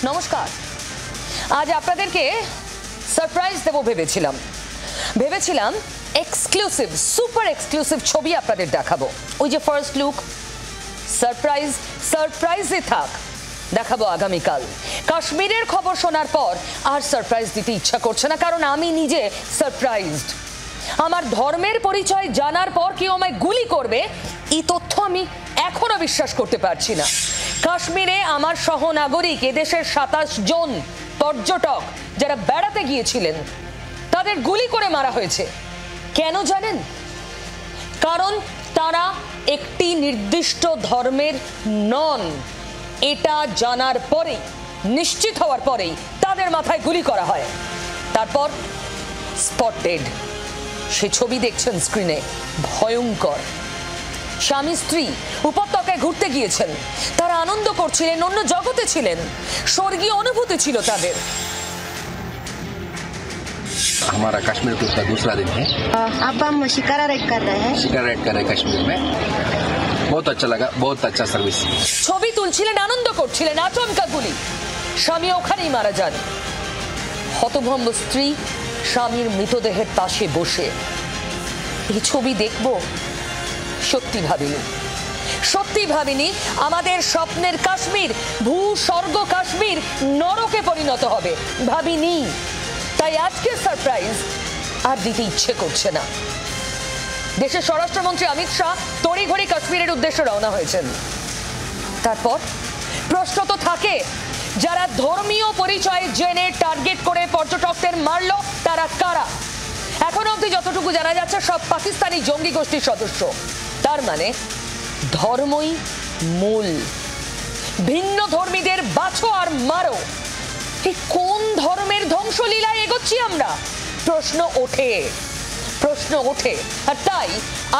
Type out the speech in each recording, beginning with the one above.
নমস্কার। আজ আপনাদেরকে সারপ্রাইজ দেব ভেবেছিলাম এক্সক্লুসিভ, সুপার এক্সক্লুসিভ ছবি আপনাদের দেখাবো। ওই যে ফার্স্ট লুক, সারপ্রাইজে থাক, দেখাবো আগামীকাল। কাশ্মীরের খবর শোনার পর আর সারপ্রাইজ দিতে ইচ্ছা করছে না, কারণ আমি নিজে সারপ্রাইজড। আমার ধর্মের পরিচয় জানার পর কেউ আমায় গুলি করবে, এই তথ্য আমি এখনো বিশ্বাস করতে পারছি না। কাশ্মীরে আমার সহনাগরিক, এদেশের 27 জন পর্যটক যারা বেড়াতে গিয়েছিলেন, তাদের গুলি করে মারা হয়েছে। কেন জানেন? কারণ তারা একটি নির্দিষ্ট ধর্মের নন। এটা জানার পরেই, নিশ্চিত হওয়ার পরেই তাদের মাথায় গুলি করা হয়। তারপর স্পট ডেড। সে ছবি দেখছেন স্ক্রিনে, ভয়ঙ্কর। স্বামী স্ত্রী উপত্যকায় ঘুরতে গিয়েছেন, তারা আনন্দ করছিলেন, অন্য জগতে ছিলেন, স্বর্গীয় অনুভূতি ছিল তাদের। हमारा कश्मीर टूर का दूसरा दिन है। अब हम शिकारा राइड कर रहे हैं। शिकारा राइड कर रहे हैं कश्मीर में, बहुत अच्छा लगा, बहुत अच्छा सर्विस। ছবি তুলছিলেন, আনন্দ করছিলেন, আচমকা গুলি, স্বামী ওখানেই মারা যান। হতভম্ব স্ত্রী স্বামীর মৃতদেহের পাশে বসে। এই ছবি দেখব সত্যি ভাবিনি আমাদের স্বপ্নের কাশ্মীর, ভূস্বর্গ কাশ্মীর নরকে পরিণত হবে, ভাবিনি। তাই আজকে সারপ্রাইজ আর দিতে ইচ্ছে করছে না। দেশের স্বরাষ্ট্রমন্ত্রী অমিত শাহ তড়িঘড়ি কাশ্মীরের উদ্দেশ্যে রওনা হয়েছেন। তারপর প্রশ্ন তো থাকে, যারা ধর্মীয় পরিচয় জেনে টার্গেট করে পর্যটকদের মারল, তারা কারা? এখন অবধি যতটুকু জানা যাচ্ছে, সব পাকিস্তানি জঙ্গি গোষ্ঠীর সদস্য। তার মানে ধর্মই মূল। ভিন্ন ধর্মীদের বাছো আর মারো। এই কোন ধর্মের ধ্বংসলীলায় এগোচ্ছি আমরা? প্রশ্ন ওঠে। আর তাই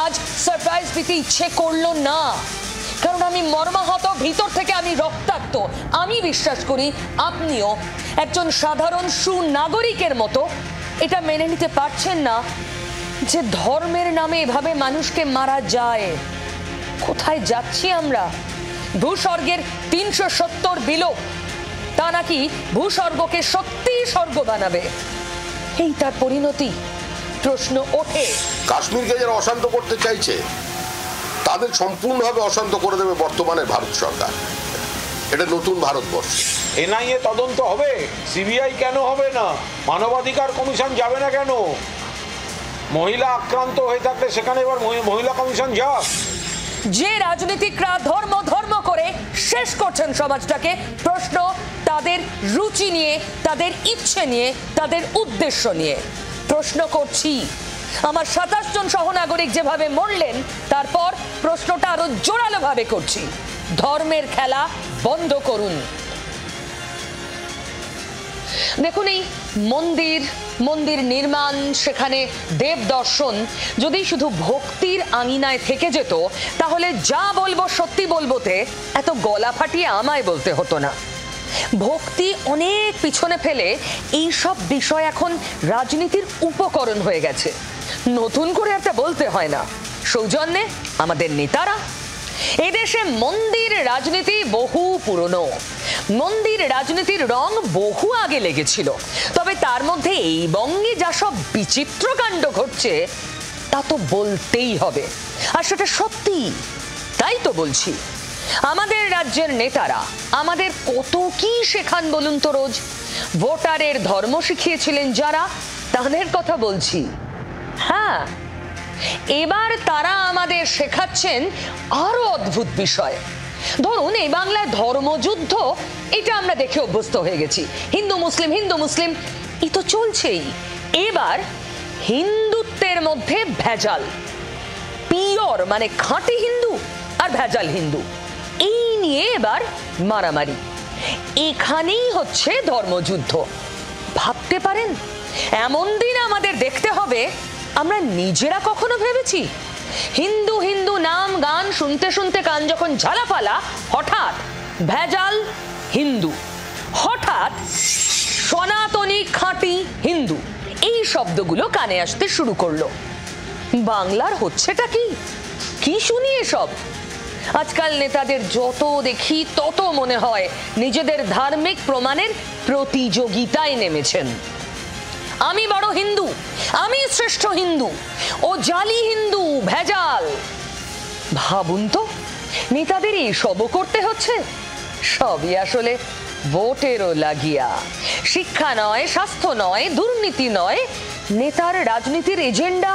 আজ সারপ্রাইজ দিতে ইচ্ছে করলো না, কারণ আমি মর্মাহত, ভিতর থেকে আমি রক্তাক্ত। আমি বিশ্বাস করি আপনিও একজন সাধারণ সুনাগরিকের মতো এটা মেনে নিতে পারছেন না যে ধর্মের নামে এভাবে মানুষকে মারা যায়। কোথায় যাচ্ছি আমরা? ভূস্বর্গের 370 বিলোপ, তা নাকি ভূস্বর্গকে সত্যি স্বর্গ বানাবে। এই তার পরিণতি? প্রশ্ন ওঠে। কাশ্মীরকে যারা অশান্ত করতে চাইছে, তাদের সম্পূর্ণভাবে অশান্ত করে দেবে বর্তমানে ভারত সরকার। এটা নতুন ভারতবর্ষ। এনআইএ তদন্ত হবে, সিবিআই কেন হবে না? মানবাধিকার কমিশন যাবে না কেন? মহিলা আক্রান্ত হয়ে থাকলে সেখানে এবার মহিলা কমিশন যাক। যে রাজনীতিকরা ধর্ম করে শেষ করছেন সমাজটাকে, প্রশ্ন তাদের রুচি নিয়ে, তাদের ইচ্ছে নিয়ে, তাদের উদ্দেশ্য নিয়ে। প্রশ্ন করছি, আমার 27 জন সহনাগরিক যেভাবে মরলেন, তারপর প্রশ্নটা আরো জোরালো ভাবে করছি, ধর্মের খেলা বন্ধ করুন। দেখুন, এই মন্দির নির্মাণ, সেখানে দেব দর্শন যদি শুধু ভক্তির আঙিনায় থেকে যেত, তাহলে যা বলবো সত্যি বলবোতে এত গলা ফাটিয়ে আমায় বলতে হতো না। ভক্তি অনেক পিছনে ফেলে এই সব বিষয় এখন রাজনীতির উপকরণ হয়ে গেছে। নতুন করে একটা বলতে হয় না। সৌজন্যে আমাদের নেতারা। এদেশে মন্দির রাজনীতি বহু পুরনো। মন্দির রাজনীতির রং বহু আগে লেগেছিল। তবে তার মধ্যে এই বঙ্গে যা সব বিচিত্র কাণ্ড ঘটছে, তা তো বলতেই হবে। আর সেটা সত্যি, তাই তো বলছি। আমাদের রাজ্যের নেতারা আমাদের কত কি শেখান বলুন তো রোজ। ভোটারের ধর্ম শিখিয়েছিলেন যারা, তাদের কথা বলছি। হ্যাঁ, এবার তারা আমাদের শেখাচ্ছেন আরো অদ্ভুত বিষয়। ধরুন, এই বাংলায় ধর্মযুদ্ধ, এটা আমরা দেখে অভ্যস্ত হয়ে গেছি। হিন্দু মুসলিম এই তো চলছেই। এবার হিন্দুত্বের মধ্যে ভেজাল, পিওর মানে খাঁটি হিন্দু আর ভেজাল হিন্দু, এই নিয়ে এবার মারামারি। এখানেই হচ্ছে ধর্মযুদ্ধ। ভাবতে পারেন, এমন দিন আমাদের দেখতে হবে আমরা নিজেরা কখনো ভেবেছি? হিন্দু নাম গান শুনতে কান যখন ঝালাপালা, হঠাৎ ভেজাল হিন্দু, হঠাৎ সনাতনী খাঁটি হিন্দু, এই শব্দগুলো কানে আসতে শুরু করলো। বাংলার হচ্ছেটা কি শুনি এসব? আজকাল নেতাদের যত দেখি তত মনে হয় নিজেদের ধার্মিক প্রমাণের প্রতিযোগিতায় নেমেছেন। আমি বড় হিন্দু, আমি শ্রেষ্ঠ হিন্দু, ও জালি হিন্দু, ভেজাল। ভাবুন তো, নেতাদের এসবও করতে হচ্ছে। সবই আসলে ভোটেরও লাগিয়া। শিক্ষা নয়, স্বাস্থ্য নয়, দুর্নীতি নয়, নেতার রাজনীতির এজেন্ডা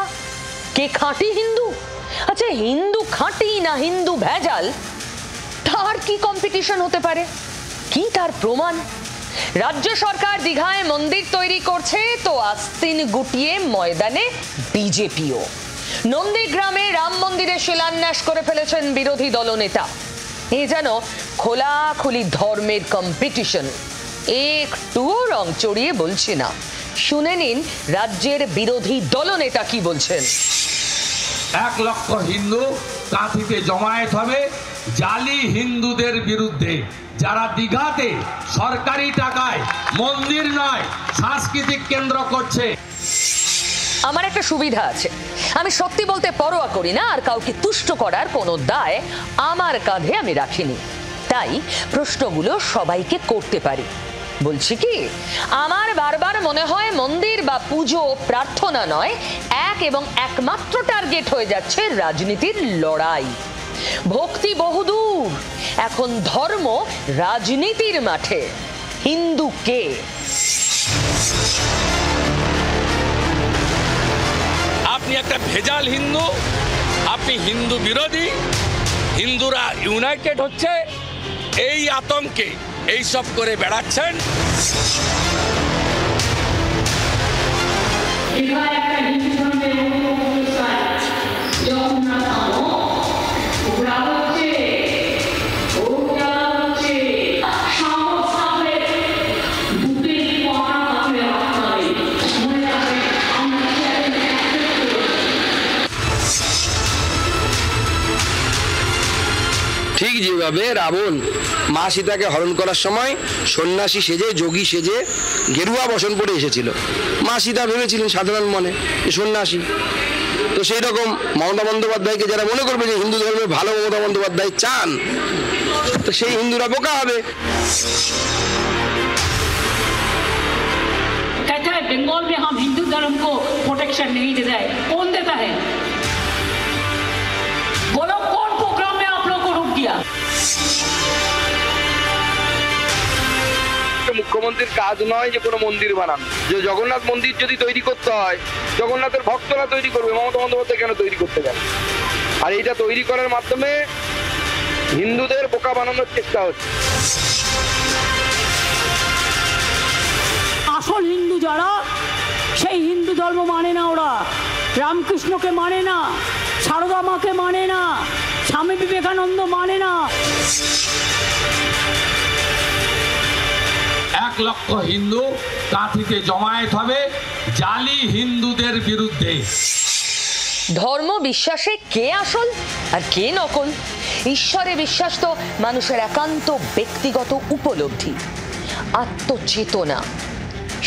কে খাঁটি হিন্দু। আচ্ছা, হিন্দু খাঁটি না হিন্দু ভেজাল, তার কি কম্পিটিশন হতে পারে? কি তার প্রমাণ? রাজ্য সরকার দীঘায় মন্দির তৈরি করছে, তো আস্তিন গুটিয়ে ময়দানে বিজেপিও। নন্দীগ্রামে রাম মন্দিরে শিলান্যাস করে ফেলেছেন বিরোধী দলনেতা। এ যেন খোলাখুলি ধর্মের কম্পিটিশন। একটুও রং চড়িয়ে বলছি না। শুনে নিন রাজ্যের বিরোধী দলনেতা কি বলছেন। 1 লক্ষ হিন্দু কাঁথিতে জমায়েত হবে জালি হিন্দুদের বিরুদ্ধে, যারা দীঘাতে সরকারি টাকায় মন্দির নয় সাংস্কৃতিক কেন্দ্র করছে। আমার একটা সুবিধা আছে, আমি সত্যি বলতে পরোয়া করি না, আর কাউকে তুষ্ট করার কোনো দায় আমার কাঁধে আমি রাখিনি। তাই প্রশ্নগুলো সবাইকে করতে পারি। বলছি কি, আমার বারবার মনে হয় মন্দির বা পুজো প্রার্থনা নয়, এক এবং একমাত্র টার্গেট হয়ে যাচ্ছে রাজনীতির লড়াই। ভক্তি বহুদূর, এখন ধর্ম রাজনীতির মাঠে। হিন্দু কে? আপনি একটা ভেজাল হিন্দু, আপনি হিন্দু বিরোধী, হিন্দুরা ইউনাইটেড হচ্ছে এই আতঙ্কে এইসব করে বেড়াচ্ছেন। ঠিক যেভাবে রাবণ মা সীতাকে হরণ করার সময় সন্ন্যাসী সেজে, যোগী সেজে, গেরুয়া বসন পরে এসেছিল, মা সীতা ভেবেছিলেন সাধারণ মনে সন্ন্যাসী। তো সেই রকম মমতা বন্দ্যোপাধ্যায়কে যারা মনে করবে যে হিন্দু ধর্মের ভালো মমতা বন্দ্যোপাধ্যায় চান, তো সেই হিন্দুরা বোকা হবে। कहते हैं बंगाल में हम हिंदू धर्म को प्रोटेक्शन नहीं दे रहे, कौन देता है? बोलो कौन प्रोग्राम में आप लोग को रोक दिया? মুখ্যমন্ত্রীর কাজ নয় যে কোনো মন্দির বানানো। যে জগন্নাথ মন্দির যদি তৈরি করতে হয়, জগন্নাথের ভক্তরা তৈরি করবে, মমতা বন্দ্যোপাধ্যায় কেন তৈরি করতে গেল? আর এইটা তৈরি করার মাধ্যমে হিন্দুদের বোকা বানানোর চেষ্টা হচ্ছে। আসল হিন্দু যারা, সেই হিন্দু ধর্ম মানে না। ওরা রামকৃষ্ণকে মানে না, সারদা মাকে মানে না, স্বামী বিবেকানন্দ মানে না। 1 লক্ষ হিন্দু কাঁথিতে জমায়েত হবে জালি হিন্দুদের বিরুদ্ধে। ধর্ম বিশ্বাসে কে আসল আর কে নকল? ঈশ্বরে বিশ্বাস তো মানুষের একান্ত ব্যক্তিগত উপলব্ধি, আত্মচেতনা।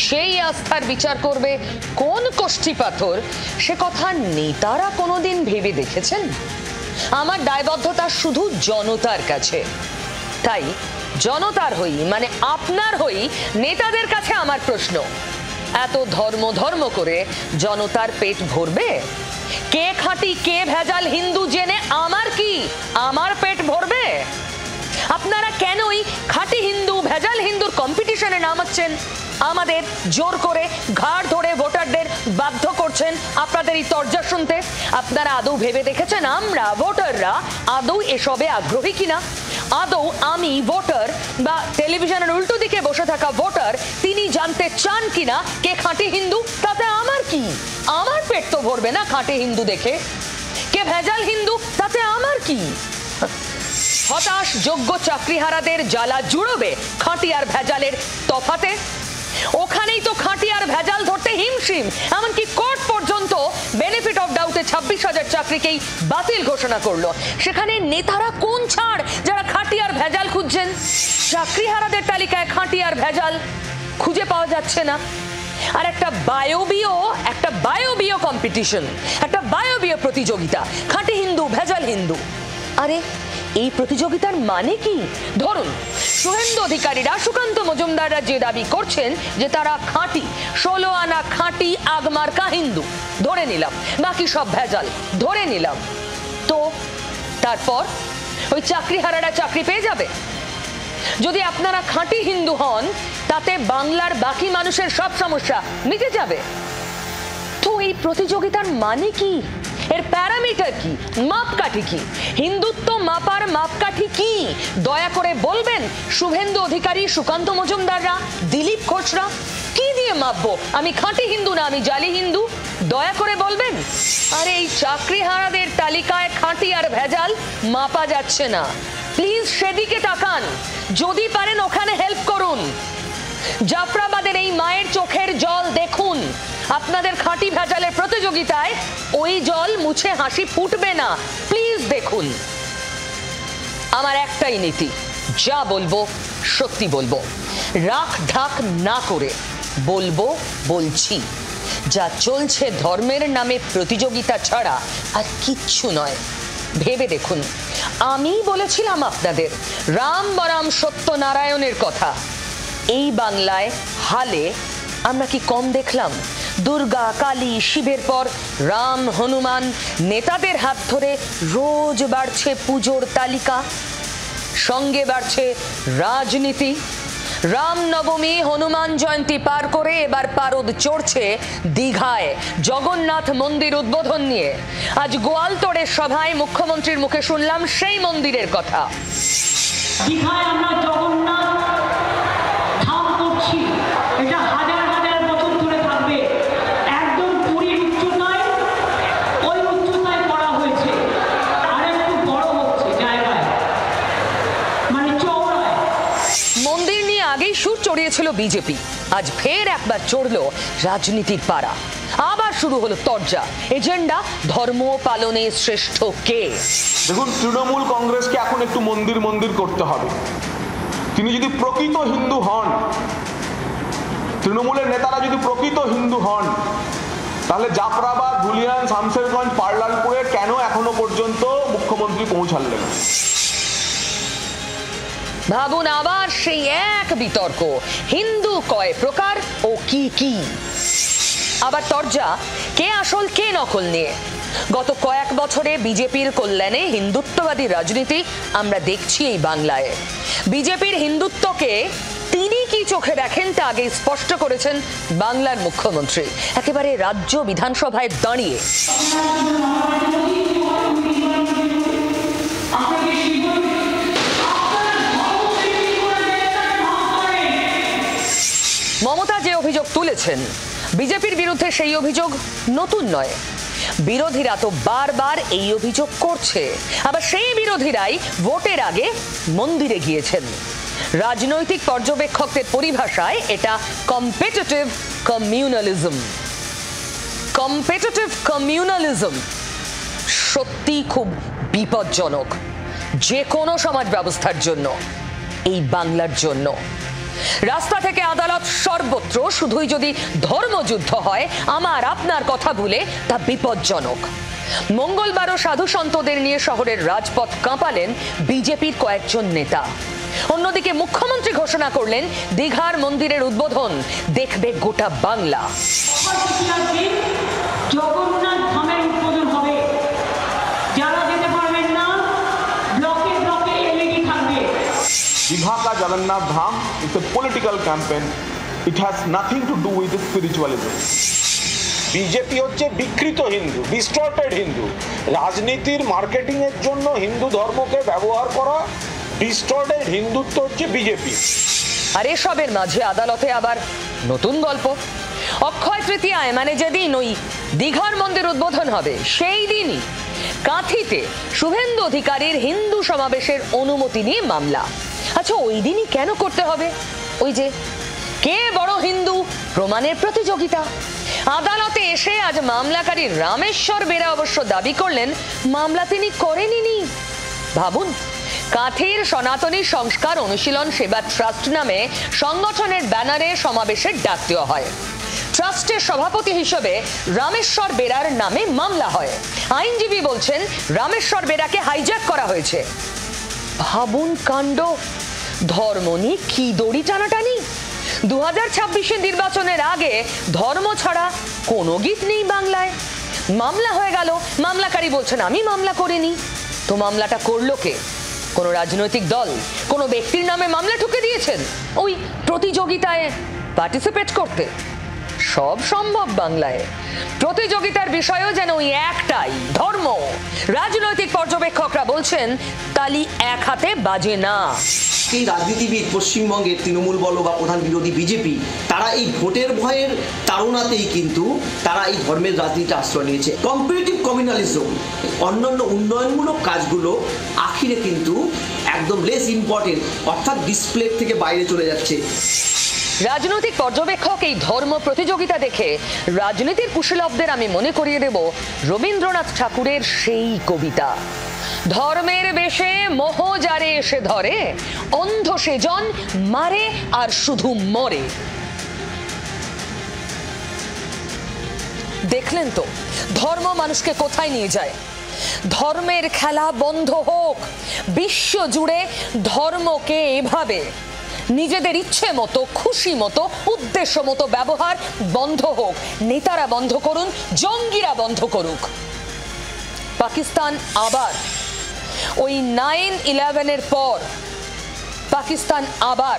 সেই আস্থার বিচার করবে কোন কষ্টি পাথর, সে কথা নেতারা কোনোদিন ভেবে দেখেছেন? আমার দায়বদ্ধতা শুধু জনতার কাছে। তাই জনতার হই, মানে আপনার হই, নেতাদের কাছে আমার প্রশ্ন, এত ধর্ম ধর্ম করে জনতার পেট ভরবে? কে খাঁটি কে ভেজাল হিন্দু জেনে আমার কি, আমার পেট ভরবে? আপনারা কেনই খাঁটি হিন্দু ভেজাল হিন্দুর কম্পিটিশনে নামাচ্ছেন? আমাদের জোর করে ঘাড় ধরে ভোটারদের বাধ্য করছেন আপনাদের এই তরজা শুনতে। আপনারা আদৌ ভেবে দেখেছেন আমরা ভোটাররা আদৌ এসবে আগ্রহী কিনা? আদৌ আমি ভোটার বা টেলিভিশনের উল্টো দিকে বসে থাকা ভোটার তিনি জানতে চান কিনা কে খাঁটি হিন্দু? তাতে আমার কি? আমার পেট তো ভরবে না খাঁটি হিন্দু দেখে। কে ভেজাল হিন্দু তাতে আমার কি? হতাশ যোগ্য চাকরিহারাদের জ্বালা জুড়বে খাঁটি আর ভেজালের তফাতে। ওখানেই তো খাঁটি আর ভেজাল ধরতে হিমশিম, এমনকি কোর্ট পর্যন্ত বেনিফিট অফ ডাউটে 26,000 চাকরিকেই বাতিল ঘোষণা করলো। সেখানে নেতারা কোন ছাড় যারা খাঁটি আর ভেজাল খুঁজছেন? চাকরিহারাদের তালিকায় খাঁটি আর ভেজাল খুঁজে পাওয়া যাচ্ছে না। আর একটা বায়োবিও কম্পিটিশন, একটা বায়োবিও প্রতিযোগিতা, খাঁটি হিন্দু ভেজাল হিন্দু। আরে এই প্রতিযোগিতার মানে কি? ধরুন শুভেন্দু অধিকারীরা, সুকান্ত মজুমদাররা যে দাবি করছেন যে তারা খাঁটি 16 আনা খাঁটি আগমার্কা হিন্দু, ধরে নিলাম, বাকি সব ভেজাল ধরে নিলাম, তো তারপর ওই চাকরিহারারা চাকরি পেয়ে যাবে? যদি আপনারা খাঁটি হিন্দু হন তাতে বাংলার বাকি মানুষের সব সমস্যা মিটে যাবে। তো এই প্রতিযোগিতার মানে কি? এর প্যারামিটার কি? মাপকাঠি কি? হিন্দুত্ব মাপার মাপকাঠি কি? দয়া করে বলবেন শুভেন্দু অধিকারী, সুকান্ত মজুমদাররা, দিলীপ ঘোষরা কি দিয়ে মাপবো আমি খাঁটি হিন্দু না আমি জালি হিন্দু? দয়া করে বলবেন। আরে এই চাকরিহারাদের তালিকায় খাঁটি আর ভেজাল মাপা যাচ্ছে না। প্লিজ সেদিকে তাকান, যদি পারেন ওখানে হেল্প করুন। জাফরাবাদের এই মায়ের চোখের জল দেখুন। আপনাদের খাঁটি ভেজালের প্রতিযোগিতায় ওই জল মুছে হাসি ফুটবে না। প্লিজ দেখুন। আমার একটাই নীতি, যা বলবো সত্যি বলবো, রাখ ঢাক না করে বলবো, বলছি। যা চলছে ধর্মের নামে প্রতিযোগিতা ছাড়া আর কিচ্ছু নয়। ভেবে দেখুন, আমি বলেছিলাম আপনাদের রাম বরাম সত্যনারায়ণের কথা। এই বাংলায় হালে আমরা কি কম দেখলাম? দুর্গা, কালী, শিবের পর রাম, হনুমান, নেতাদের হাত ধরে রোজ বাড়ছে পুজোর তালিকা, সঙ্গে বাড়ছে রাজনীতি। রাম নবমী, হনুমান জয়ন্তী পার করে এবার পারদ চড়ছে দীঘায় জগন্নাথ মন্দির উদ্বোধন নিয়ে। আজ গোয়ালতোড়ের সভায় মুখ্যমন্ত্রীর মুখে শুনলাম সেই মন্দিরের কথা। দীঘায় আমরা জগন্নাথ ধাম করছি, এটা হাজার হাজার বছর ধরে থাকবে। একদম পুরীর উচ্চতায়, ওই উচ্চতায় করা হয়েছে, আর একটু বড় হচ্ছে জায়গায়, মানে চওড়ায়। মন্দির নিয়ে আগেই সুর চড়িয়েছিল বিজেপি, আজ ফের একবার চড়ল রাজনীতির পাড়া। আবার শুরু হলো তরজা। এজেন্ডা ধর্ম পালনে শ্রেষ্ঠ কে? দেখুন, তৃণমূল কংগ্রেসকে এখন একটু মন্দির মন্দির করতে হবে। তিনি যদি প্রকৃত হিন্দু হন, তৃণমূলের নেতারা যদি প্রকৃত হিন্দু হন, তাহলে জাফরাবাদ, ধুলিয়ান, শামশেরগঞ্জ, পার্লালপুরে কেন এখনো পর্যন্ত মুখ্যমন্ত্রী পৌঁছালেন? ভাবুন, আবার সেই এক বিতর্ক, হিন্দু কয় প্রকার ও কি কি। আবার তরজা কে আসল কে নকল নিয়ে। গত কয়েক বছরে বিজেপির কল্যাণে হিন্দুত্ববাদী রাজনীতি আমরা দেখছি এই বাংলায়। বিজেপির হিন্দুত্বকে তিনি কি চোখে দেখেন তা আগে স্পষ্ট করেছেন বাংলার মুখ্যমন্ত্রী, একেবারে রাজ্য বিধানসভায় দাঁড়িয়ে। মমতা যে অভিযোগ তুলেছেন বিজেপির বিরুদ্ধে, সেই অভিযোগ নতুন নয়। বিরোধীরা তো বারবার এই অভিযোগ করছে। আবার সেই বিরোধীরাই ভোটের আগে মন্দিরে গিয়েছেন। রাজনৈতিক পর্যবেক্ষকদের পরিভাষায় এটা কম্পিটিটিভ কমিউনালিজম। কম্পিটিটিভ কমিউনালিজম সত্যি খুব বিপজ্জনক যে কোনো সমাজ ব্যবস্থার জন্য, এই বাংলার জন্য। রাস্তা থেকে আদালত সর্বত্র শুধুই যদি ধর্মযুদ্ধ হয়, আমার আপনার কথা ভুলে, তা বিপজ্জনক। মঙ্গলবারও সাধু সন্তদের নিয়ে শহরের রাজপথ কাঁপালেন বিজেপির কয়েকজন নেতা। অন্যদিকে মুখ্যমন্ত্রী ঘোষণা করলেন দীঘার মন্দিরের উদ্বোধন দেখবে গোটা বাংলা। জগন্নাথ ধামের উদ্বোধন হবে, যারা যেতে পারবেন না ব্লকে ব্লকে এলইডি থাকবে। Digha ka Jagannath Dham is a political campaign. It has nothing to do with spiritualism. BJP হচ্ছে বিকৃত হিন্দু, ডিস্টর্টেড হিন্দু। রাজনীতির মার্কেটিং এর জন্য হিন্দু ধর্মকে ব্যবহার করা ডিস্টর্টেড হিন্দুত্ব হচ্ছে বিজেপি। আর এসবের মাঝে আদালতে আবার নতুন গল্প। অক্ষয় তৃতীয়ায়, মানে যেদিন ওই দীঘার মন্দির উদ্বোধন হবে, সেই দিনই কাঁথিতে শুভেন্দু অধিকারীর হিন্দু সমাবেশের অনুমতি নিয়ে মামলা। আচ্ছা, ওই দিনই কেন করতে হবে? ওই যে কে বড় হিন্দু প্রমাণের প্রতিযোগিতা। আদালতে এসে আজ মামলাকারী রামেশ্বর বেরা অবশ্য দাবি করলেন মামলা তিনি করেননি। ভাবুন, কাঁথির সনাতনী সংস্কার অনুশীলন সেবা ট্রাস্ট নামে সংগঠনের ব্যানারে সমাবেশের ডাক দেওয়া হয়। ট্রাস্টের সভাপতি হিসেবে রামেশ্বর বেরার নামে মামলা হয়। আইনজীবী বলছেন রামেশ্বর বেরাকে হাইজ্যাক করা হয়েছে। ভাবুন কাণ্ড, ধর্ম নিয়ে কি দড়ি টানাটানি। 2026 নির্বাচনের আগে ধর্ম ছাড়া কোনো গীত নেই বাংলায়। মামলা হয়ে গেল, মামলাকারী বলছেন আমি মামলা করিনি। তো মামলাটা করলো কে? কোনো রাজনৈতিক দল, কোনো ব্যক্তির নামে মামলা ঠুকে দিয়েছেন ওই প্রতিযোগিতায় পার্টিসিপেট করতে। সব সম্ভব বাংলায়। প্রতিযোগিতার বিষয়ও যেন ওই একটাই, ধর্ম। রাজনৈতিক পর্যবেক্ষকরা বলছেন তালি এক হাতে বাজে না। এই রাজনীতিবিদ পশ্চিমবঙ্গের তৃণমূল বলো বা প্রধান বিরোধী বিজেপি, তারা এই ভোটের ভয়ের তাড়নাতেই কিন্তু তারা এই ধর্মের রাজনীতিতে আশ্রয় নিয়েছে। কম্পারেটিভ কমিউনালিজম, অন্যান্য উন্নয়নমূলক কাজগুলো আখিরে কিন্তু একদম লেস ইম্পর্টেন্ট, অর্থাৎ ডিসপ্লে থেকে বাইরে চলে যাচ্ছে। রাজনৈতিক পর্যবেক্ষক এই ধর্ম প্রতিযোগিতা দেখে রাজনীতির কুশলবদের আমি মনে করিয়ে দেব রবীন্দ্রনাথ ঠাকুরের সেই কবিতা, ধর্মের বেশে মোহ যারে এসে ধরে, অন্ধ সেজন মারে আর শুধু মরে। দেখলেন তো ধর্ম মানুষকে কোথায় নিয়ে যায়। ধর্মের খেলা বন্ধ হোক, বিশ্ব জুড়ে ধর্মকে এভাবে নিজেদের ইচ্ছে মতো, খুশি মতো, উদ্দেশ্য মতো ব্যবহার বন্ধ হোক। নেতারা বন্ধ করুন, জঙ্গিরা বন্ধ করুক। পাকিস্তান আবার ওই 9/11-এর পর, পাকিস্তান আবার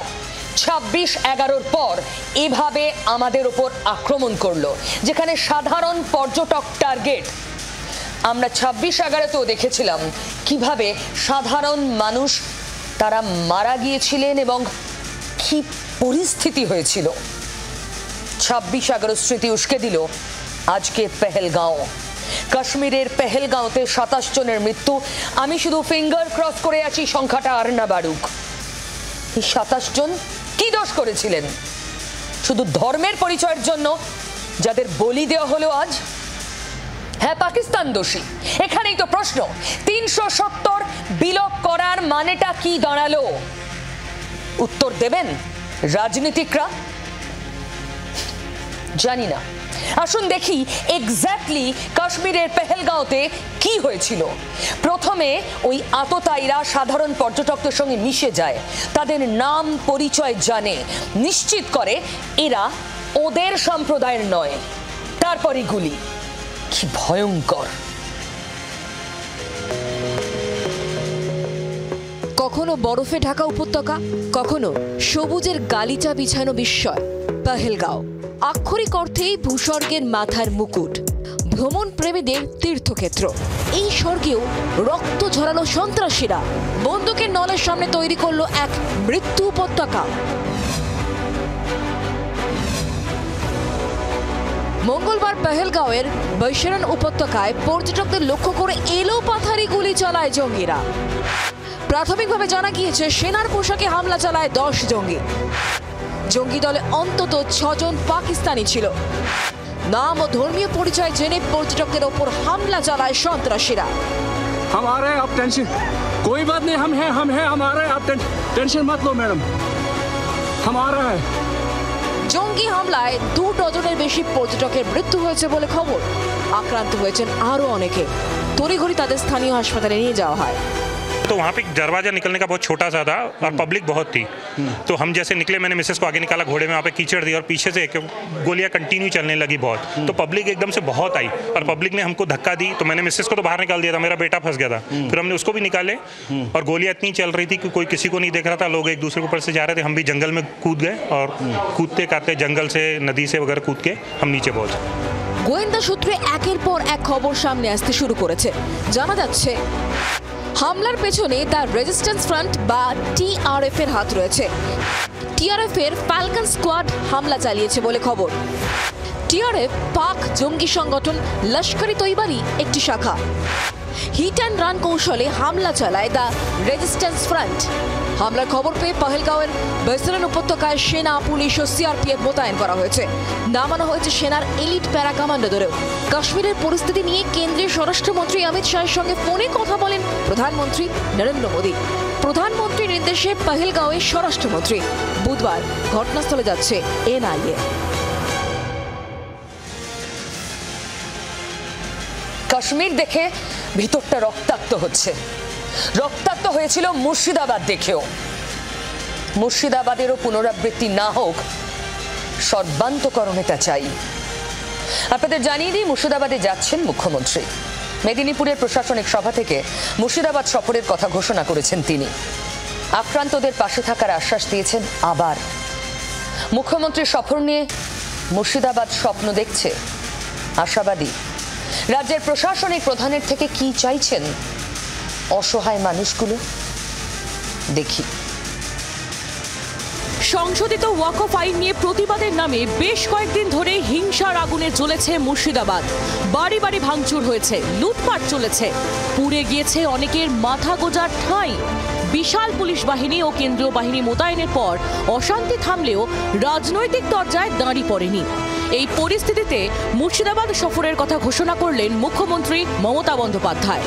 26/11-র পর এভাবে আমাদের উপর আক্রমণ করলো, যেখানে সাধারণ পর্যটক টার্গেট। আমরা 26/11-তেও দেখেছিলাম কিভাবে সাধারণ মানুষ তারা মারা গিয়েছিলেন এবং কি পরিস্থিতি হয়েছিল। 26/11 স্মৃতি উস্কে দিল আজকে পেহেলগাঁও, কাশ্মীরের পেহেলগাঁওতে 27 জনের মৃত্যু। আমি শুধু ফিঙ্গার ক্রস করে আছি সংখ্যাটা আর না বাড়ুক। এই 27 জন কি দোষ করেছিলেন? শুধু ধর্মের পরিচয়ের জন্য যাদের বলি দেওয়া হলো আজ? হ্যাঁ, পাকিস্তান দোষী। এখানেই তো প্রশ্ন, 370 বিলোপ করার মানেটা কি দাঁড়ালো? উত্তর দেবেন রাজনীতিকরা? জানি না। আসুন দেখি এক্স্যাক্টলি কাশ্মীরের পেহেলগাঁওতে কি হয়েছিল। প্রথমে ওই আততায়ীরা সাধারণ পর্যটকদের সঙ্গে মিশে যায়, তাদের নাম পরিচয় জানে, নিশ্চিত করে এরা ওদের সম্প্রদায়ের নয়। তারপরে গুলি। কি ভয়ঙ্কর। কখনো বরফে ঢাকা উপত্যকা, কখনো সবুজের গালিচা বিছানো বিস্ময় পেহেলগাঁও। আক্ষরিক অর্থেই ভূস্বর্গের মাথার মুকুট, ভ্রমণ প্রেমীদের তীর্থক্ষেত্র। এই স্বর্গেও রক্ত ঝরালো সন্ত্রাসীরা বন্দুকের নলের সামনে তৈরি করলো এক মৃত্যু উপত্যকা। মঙ্গলবার পেহেলগাঁওয়ের বৈশরণ উপত্যকায় পর্যটকদের লক্ষ্য করে এলোপাথারি গুলি চালায় জঙ্গিরা। প্রাথমিকভাবে জানা গিয়েছে সেনার পোশাকে হামলা চালায় 10 জঙ্গি। জঙ্গি দলে অন্তত 6 জন পাকিস্তানি ছিল। নাম ও ধর্মীয় পরিচয় জেনে পর্যটকদের ওপর হামলা চালায় সন্ত্রাসীরা। हमारे आप टेंशन कोई बात नहीं, हम हैं हमारे, आप टेंशन मत लो मैडम, हमारा है। জঙ্গি হামলায় 2 ডজনের বেশি পর্যটকের মৃত্যু হয়েছে বলে খবর। আক্রান্ত হয়েছেন আরো অনেকে। তড়িঘড়ি তাদের স্থানীয় হাসপাতালে নিয়ে যাওয়া হয়। तो वहाँ पे दरवाजा निकलने का बहुत छोटा सा था और पब्लिक बहुत थी, तो हम जैसे निकले, मैंने मिसेस को आगे निकाला, घोड़े में वहाँ पे कीचड़ दी और पीछे से गोलियाँ कंटिन्यू चलने लगी बहुत। तो पब्लिक एकदम से बहुत आई और पब्लिक ने हमको धक्का दी, तो मैंने मिसेस को तो बाहर निकाल दिया था, मेरा बेटा फंस गया था। फिर हमने उसको भी निकाले और गोलियाँ इतनी चल रही थी कि कोई किसी को नहीं देख रहा था, लोग एक दूसरे के ऊपर से जा रहे थे। हम भी जंगल में कूद गए और कूदते काटते जंगल से, नदी से वगैरह कूद के हम नीचे पहुँचे। গোয়েন্দা সূত্রে একের পর এক খবর সামনে আসতে শুরু করেছে। জানা যাচ্ছে হামলার পেছনে দ্য রেজিস্ট্যান্স ফ্রন্ট বা টিআরএফ এর হাত রয়েছে। টিআরএফ এর ফ্যালকন স্কোয়াড হামলা চালিয়েছে বলে খবর। টিআরএফ পাক জঙ্গি সংগঠন লস্কর ই তৈবারই একটি শাখা। হিট অ্যান্ড রান কৌশলে হামলা চালায় দ্য রেজিস্ট্যান্স ফ্রন্ট। হামলার খবর পেয়ে পেহেলগাঁওয়ের বৈশরণ উপত্যকায় সেনা, পুলিশ ও সিআরপিএফ মোতায়েন করা হয়েছে। নামানো হয়েছে সেনার এলিট প্যারা কমান্ডোদেরও। কাশ্মীরের পরিস্থিতি নিয়ে কেন্দ্রীয় স্বরাষ্ট্রমন্ত্রী অমিত শাহের সঙ্গে ফোনে কথা বলেন প্রধানমন্ত্রী নরেন্দ্র মোদী। প্রধানমন্ত্রীর নির্দেশে পেহেলগাঁওয়ে স্বরাষ্ট্রমন্ত্রী। বুধবার ঘটনাস্থলে যাচ্ছে এনআইএ। কাশ্মীর দেখে ভিতরটা রক্তাক্ত হচ্ছে। রক্তাক্ত হয়েছিল মুর্শিদাবাদ দেখেও। মুর্শিদাবাদেরও পুনরাবৃত্তি না হোক, সর্বান্তকরণ এটা চাই। আপনাদের জানিয়ে দিই, মুর্শিদাবাদে যাচ্ছেন মুখ্যমন্ত্রী। মেদিনীপুরের প্রশাসনিক সভা থেকে মুর্শিদাবাদ সফরের কথা ঘোষণা করেছেন তিনি। আক্রান্তদের পাশে থাকার আশ্বাস দিয়েছেন। আবার মুখ্যমন্ত্রীর সফর নিয়ে মুর্শিদাবাদ স্বপ্ন দেখছে, আশাবাদী। রাজ্যের প্রশাসনিক প্রধানের থেকে কি চাইছেন অসহায় মানুষগুলো, দেখি। সংশোধিত ওয়াকফ আইন নিয়ে প্রতিবাদের নামে বেশ কয়েকদিন ধরে হিংসার আগুনে জ্বলেছে মুর্শিদাবাদ। বাড়ি বাড়ি ভাঙচুর হয়েছে, লুটপাট চলেছে, পুড়ে গিয়েছে অনেকের মাথা গোজার ঠাঁই। বিশাল পুলিশ বাহিনী ও কেন্দ্রীয় বাহিনী মোতায়েনের পর অশান্তি থামলেও রাজনৈতিক দরজায় দাঁড়ি পড়েনি। এই পরিস্থিতিতে মুর্শিদাবাদ সফরের কথা ঘোষণা করলেন মুখ্যমন্ত্রী মমতা বন্দ্যোপাধ্যায়।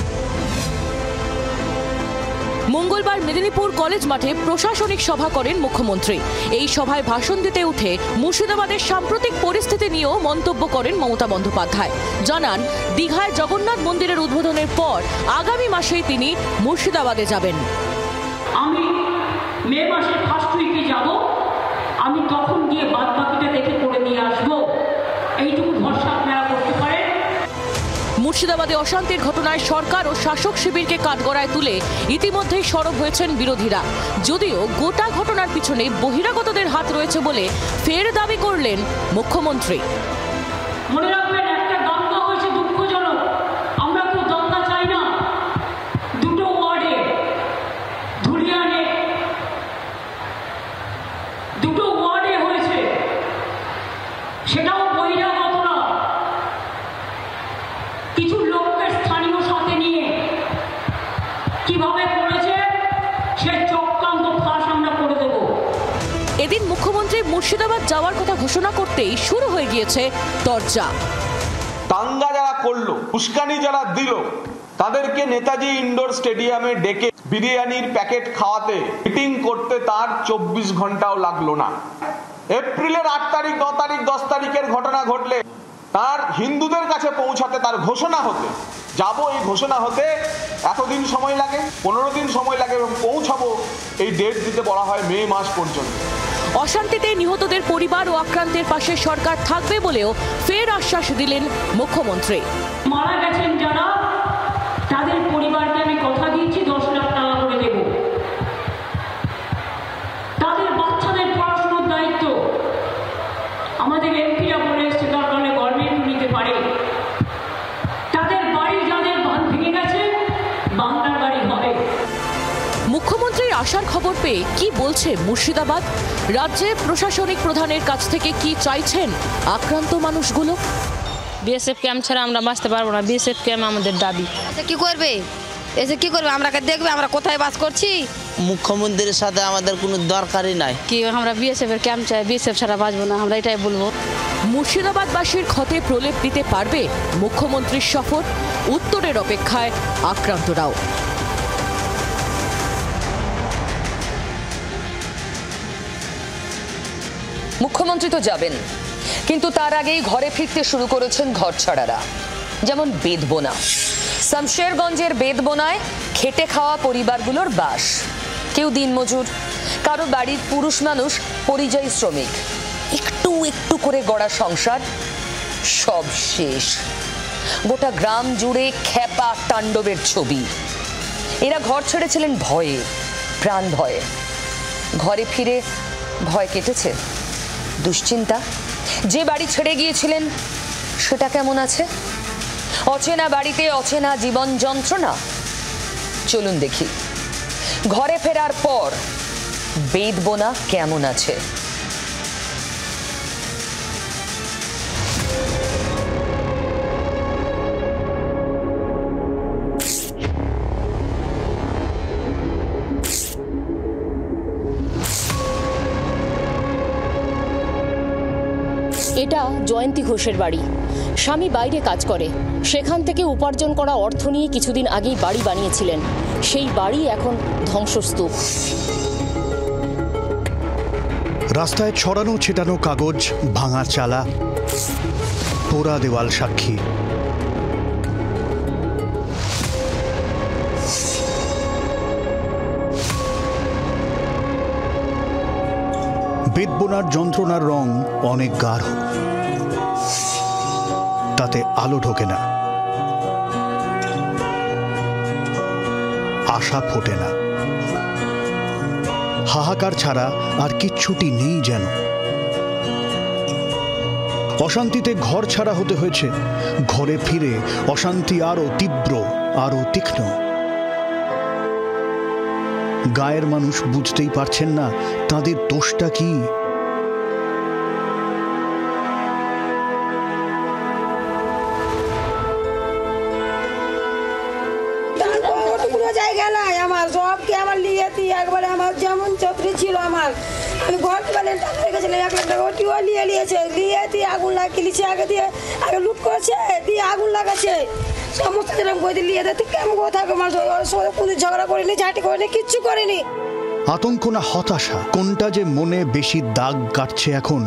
মঙ্গলবার মেদিনীপুর কলেজ মাঠে প্রশাসনিক সভা করেন মুখ্যমন্ত্রী। এই সভায় ভাষণ দিতে উঠে মুর্শিদাবাদের সাম্প্রতিক পরিস্থিতি নিয়েও মন্তব্য করেন মমতা বন্দ্যোপাধ্যায়। জানান, দীঘায় জগন্নাথ মন্দিরের উদ্বোধনের পর আগামী মাসেই তিনি মুর্শিদাবাদে যাবেন। আমি মে মাসের ফার্স্ট উইকে যাব, আমি তখন গিয়ে বাদ বাকিটা দেখে করে নিয়ে আসবো, এইটুকু ভরসা আপনারা করতে পারেন। মুর্শিদাবাদে অশান্তির ঘটনায় সরকার ও শাসক শিবিরকে কাঠগড়ায় তুলে ইতিমধ্যেই সরব হয়েছেন বিরোধীরা। যদিও গোটা ঘটনার পিছনে বহিরাগতদের হাত রয়েছে বলে ফের দাবি করলেন মুখ্যমন্ত্রী। মনে রাখবেন, একটা দ্বন্দ্ব হয়েছে দুঃখজনক, আমরা কেউ দ্বন্দ্ব চাই না। দুটো ওয়ার্ডে ধুলিয়ানে দুটো ওয়ার্ডে হয়েছে, সেটাও বহিরাগত না, কিছু লোককে স্থানীয় সাথে নিয়ে কিভাবে করেছে সে চক্রান্ত ফাঁস আমরা করে দেব। এদিন মুখ্যমন্ত্রী মুর্শিদাবাদ যাওয়ার কথা ঘোষণা করতেই শুরু হয়ে গিয়েছে চর্চা। দাঙ্গা যারা করলো, উস্কানি যারা দিল, তাদেরকে নেতাজি ইন্ডোর স্টেডিয়ামে ডেকে বিরিয়ানির প্যাকেট খাওয়াতে মিটিং করতে তার 24 ঘন্টাও লাগলো না। এপ্রিলের 8 তারিখ, 9 তারিখ, 10 তারিখের ঘটনা ঘটলে তার হিন্দুদের কাছে পৌঁছাতে, তার ঘোষণা হতে যাবো, এই ঘোষণা হতে এতদিন সময় লাগে, 15 দিন সময় লাগে, এবং পৌঁছাবো এই ডেট দিতে বলা হয় মে মাস পর্যন্ত। অশান্তিতে নিহতদের পরিবার ও আক্রান্তের পাশে সরকার থাকবে বলেও ফের আশ্বাস দিলেন মুখ্যমন্ত্রী। মারা গেছেন যারা, তাদের পরিবারকে আমি কথা দিয়েছি 10 লাখ টাকা করে দেব। তাদের বাচ্চাদের পড়াশোনার দায়িত্ব আমাদের এমপিরা বলে এসছে, দরকার হলে গভর্নমেন্ট নিতে পারে। তাদের বাড়ি যাদের ভেঙে গেছে, বাংলার বাড়ি হবে। মুখ্যমন্ত্রীর আসার খবর পেয়ে কি বলছে মুর্শিদাবাদ? রাজ্যে প্রশাসনিক প্রধানের কাছ থেকে কি চাইছেন আক্রান্ত মানুষগুলো? বিএসএফ ক্যাম্প ছাড়া আমরা বাঁচতে পারবো না, বিএসএফ ক্যাম্প আমাদের দাবি। কি করবে এসে, কি করবে? আমরা দেখবে আমরা কোথায় বাস করছি। মুখ্যমন্ত্রীর সাথে আমাদের কোনো দরকারই নাই। কি আমরা বিএসএফ এর ক্যাম্প চাই, বিএসএফ ছাড়া বাঁচবো না, আমরা এটাই বলবো। মুর্শিদাবাদবাসীর ক্ষতে প্রলেপ দিতে পারবে মুখ্যমন্ত্রীর সফর? উত্তরের অপেক্ষায় আক্রান্তরাও। মুখ্যমন্ত্রী তো যাবেন, কিন্তু তার আগেই ঘরে ফিরতে শুরু করেছেন ঘরছাড়ারা। যেমন বেদবোনা, শামশেরগঞ্জের বেদবোনায় খেটে খাওয়া পরিবারগুলোর বাস। কেউ দিনমজুর, কারো বাড়ির পুরুষ মানুষ পরিযায়ী শ্রমিক। একটু একটু করে গড়া সংসার সব শেষ। গোটা গ্রাম জুড়ে খেপা তাণ্ডবের ছবি। এরা ঘর ছেড়েছিলেন ভয়ে, প্রাণ ভয়ে। ঘরে ফিরে ভয় কেটেছে, দুশ্চিন্তা। যে বাড়ি ছেড়ে গিয়েছিলেন সেটা কেমন আছে? অচেনা বাড়িতে অচেনা জীবন যন্ত্রণা। চলুন দেখি ঘরে ফেরার পর বেদবোনা কেমন আছে। এটা জয়ন্তী ঘোষের বাড়ি। স্বামী বাইরে কাজ করে, সেখান থেকে উপার্জন করা অর্থ নিয়ে কিছুদিন আগেই বাড়ি বানিয়েছিলেন। সেই বাড়ি এখন ধ্বংসস্তূপ। রাস্তায় ছড়ানো ছিটানো কাগজ, ভাঙা চালা, পোড়া দেওয়াল সাক্ষী। বেদ বোনার যন্ত্রণার রং অনেক গাঢ়, তাতে আলো ঢোকে না, আশা ফোটে না। হাহাকার ছাড়া আর কিচ্ছুটি নেই যেন। অশান্তিতে ঘর ছাড়া হতে হয়েছে, ঘরে ফিরে অশান্তি আরো তীব্র, আরো তীক্ষ্ণ। গায়ের মানুষ বুঝতেই পারছেন না তাদের দোষটা কি। জায়গা নাই আমার, সবকে আমার লিয়েছি একবারে। আমার যেমন চত্রি ছিল আমার, আমি ঘর মানে টাকা রেখেছিলাম 1 লাখ টাকা, ওটিও লিয়েছে, দিয়ে আগুন লাগিয়েছে। আগে লুট করছে, দিয়ে আগুন লাগাচ্ছে সমস্ত দিলাম বইতে লিয়ে দেয়। কেমন কোথাও আমার কোনো ঝগড়া করিনি, ঝাঁটি করিনি, কিচ্ছু করিনি। আতঙ্ক না হতাশা, কোনটা যে মনে বেশি দাগ কাটছে এখন,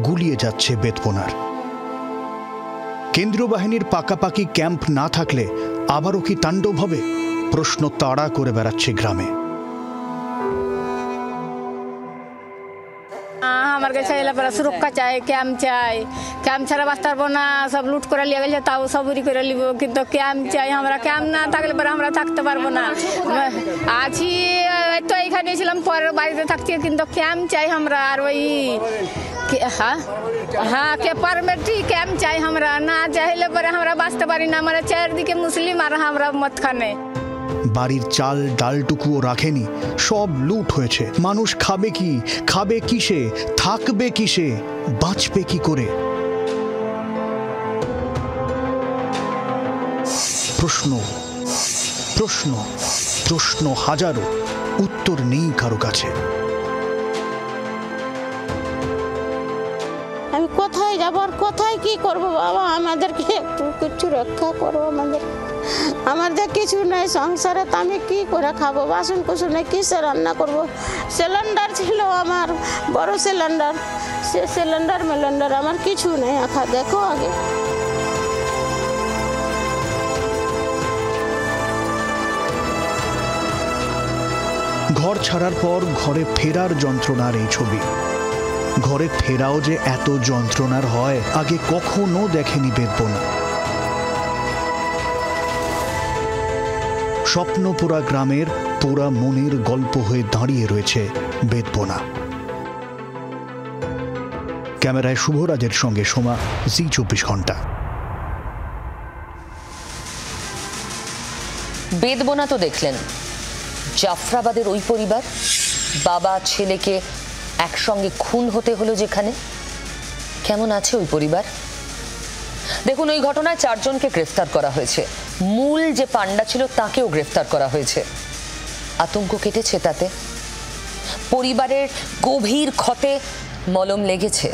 গুলিয়ে যাচ্ছে বেদবোনার। কেন্দ্রীয় বাহিনীর পাকাপাকি ক্যাম্প না থাকলে আবারও কি তাণ্ডব হবে? প্রশ্ন তাড়া করে বেড়াচ্ছে গ্রামে। আমার কাছে এলাকার সুরক্ষা চাই, ক্যাম্প চাই। ক্যাম্প ছাড়া বাঁচতে পারবো না, সব লুট করে লিয়ে গেছে, তাও সবুরি করে নিব, কিন্তু ক্যাম্প চাই আমরা। ক্যাম্প না থাকলে পরে আমরা থাকতে পারবো না। আছি তো এইখানে ছিলাম, পরের বাড়িতে থাকছি, কিন্তু ক্যাম্প চাই আমরা। আর ওই হ্যাঁ পারমিটি ক্যাম্প চাই আমরা, না চাইলে পরে আমরা বাঁচতে পারি না। আমরা চারদিকে মুসলিম আর আমরা মতখানে। বাড়ির চাল ডালটুকুও রাখেনি, সব লুট হয়েছে। মানুষ খাবে কি, খাবে কিসে, থাকবে কিসে, বাঁচবে কি করে? প্রশ্ন প্রশ্ন প্রশ্ন হাজারো, উত্তর নেই কারো কাছে। আমি কোথায় যাব আর কোথায় কি করব বাবা? আমাদেরকে একটু কিছু রক্ষা করো। আমাদের কিছু নেই সংসারে, তো আমি কি করে খাবো? বাসন কুসনে কিসে রান্না করব? সিলিন্ডার ছিল আমার, বড় সিলিন্ডার, সে সিলিন্ডার আমার কিছু নেই। আখা দেখো আগে। ঘর ছাড়ার পর ঘরে ফেরার যন্ত্রণার এই ছবি। ঘরে ফেরাও যে এত যন্ত্রণার হয়, আগে কখনো দেখেনি বেদবোনা। স্বপ্নপোড়া গ্রামের পোড়া মনের গল্প হয়ে দাঁড়িয়ে রয়েছে বেদবোনা। ক্যামেরায় শুভরাজের সঙ্গে সোমা, জি 24 ঘন্টা। বেদবোনা তো দেখলেন, জাফরাবাদের ওই পরিবার, বাবা ছেলেকে একসঙ্গে খুন হতে হলো যেখানে, কেমন আছে ওই পরিবার? দেখুন, ওই ঘটনায় 4 জনকে গ্রেফতার করা হয়েছে। মূল যে পান্ডা ছিল তাকেও গ্রেফতার করা হয়েছে। আতঙ্ক কেটেছে তাতে, পরিবারের গভীর ক্ষতে মলম লেগেছে।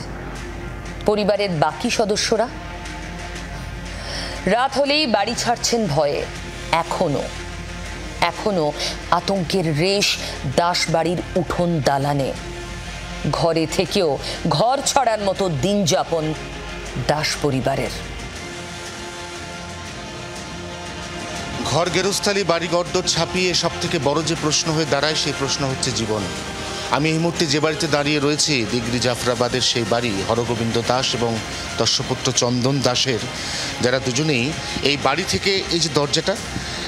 পরিবারের বাকি সদস্যরা রাত হলেই বাড়ি ছাড়ছেন ভয়ে। এখনো আতঙ্কের রেশ দাসবাড়ির উঠোন দালানে। ঘরে থেকেও ঘর ছাড়ার মতো দিন যাপন দাস পরিবারের। ঘর গেরস্থালি বাড়ি গড়দর ছাপিয়ে সব থেকে বড় যে প্রশ্ন হয়ে দাঁড়ায়, সেই প্রশ্ন হচ্ছে জীবন। আমি এই মুহূর্তে যে বাড়িতে দাঁড়িয়ে রয়েছি, দিগরি জাফরাবাদের সেই বাড়ি হরগোবিন্দ দাস এবং দর্শপুত্র চন্দন দাসের, যারা দুজনেই এই বাড়ি থেকে, এই যে দরজাটা,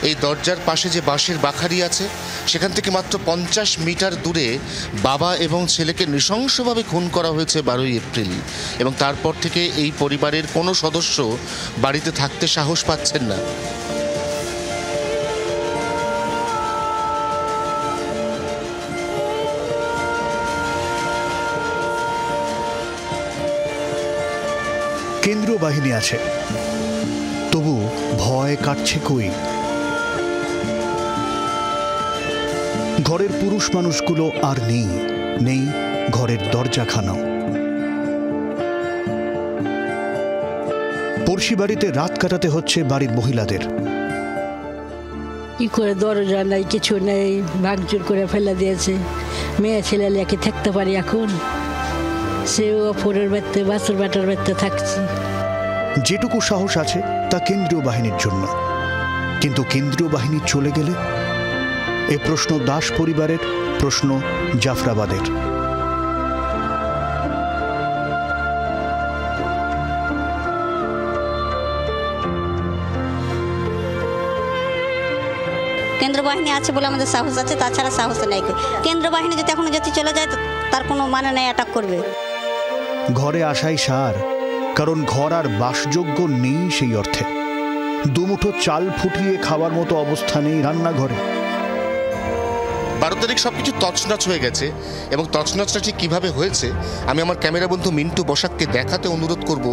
এই দরজার পাশে যে বাঁশের বাখারি আছে, সেখান থেকে মাত্র 50 মিটার দূরে বাবা এবং ছেলেকে নৃশংসভাবে খুন করা হয়েছে 12ই এপ্রিল। এবং তারপর থেকে এই পরিবারের কোনো সদস্য বাড়িতে থাকতে সাহস পাচ্ছেন না। কেন্দ্রীয় বাহিনী আছে, তবু ভয় কাটছে কই? ঘরের পুরুষ মানুষগুলো আর নেই ঘরের দরজাখানাও। পড়শি বাড়িতে রাত কাটাতে হচ্ছে বাড়ির মহিলাদের। কি করে, দরজা নাই, কিছু নেই, ভাঙচুর করে ফেলে দিয়েছে। মেয়ে ছেলে লেকে থাকতে পারি এখন, সেও অপরের বাড়িতে, বাসের বাটার বাড়িতে থাকছে। যেটুকু সাহস আছে তা কেন্দ্রীয় বাহিনীর জন্য, কিন্তু কেন্দ্রীয় বাহিনী চলে গেলে? এ প্রশ্ন দাস পরিবারের, প্রশ্ন জাফরাবাদের। কেন্দ্র বাহিনী আছে বলে আমাদের সাহস আছে, তাছাড়া সাহস নেই। কেন্দ্র বাহিনী যদি এখনো যদি চলে যায় তার কোনো মানে নেই, অ্যাটাক করবে। ঘরে আসাই সার, কারণ ঘর আর বাসযোগ্য নেই সেই অর্থে। দুমুঠো চাল ফুটিয়ে খাওয়ার মতো অবস্থা নেই রান্নাঘরে। 12 তারিখ সবকিছু তছনছ হয়ে গেছে, এবং তছনছটা ঠিক কীভাবে হয়েছে আমি আমার ক্যামেরা বন্ধু মিন্টু বসাককে দেখাতে অনুরোধ করব।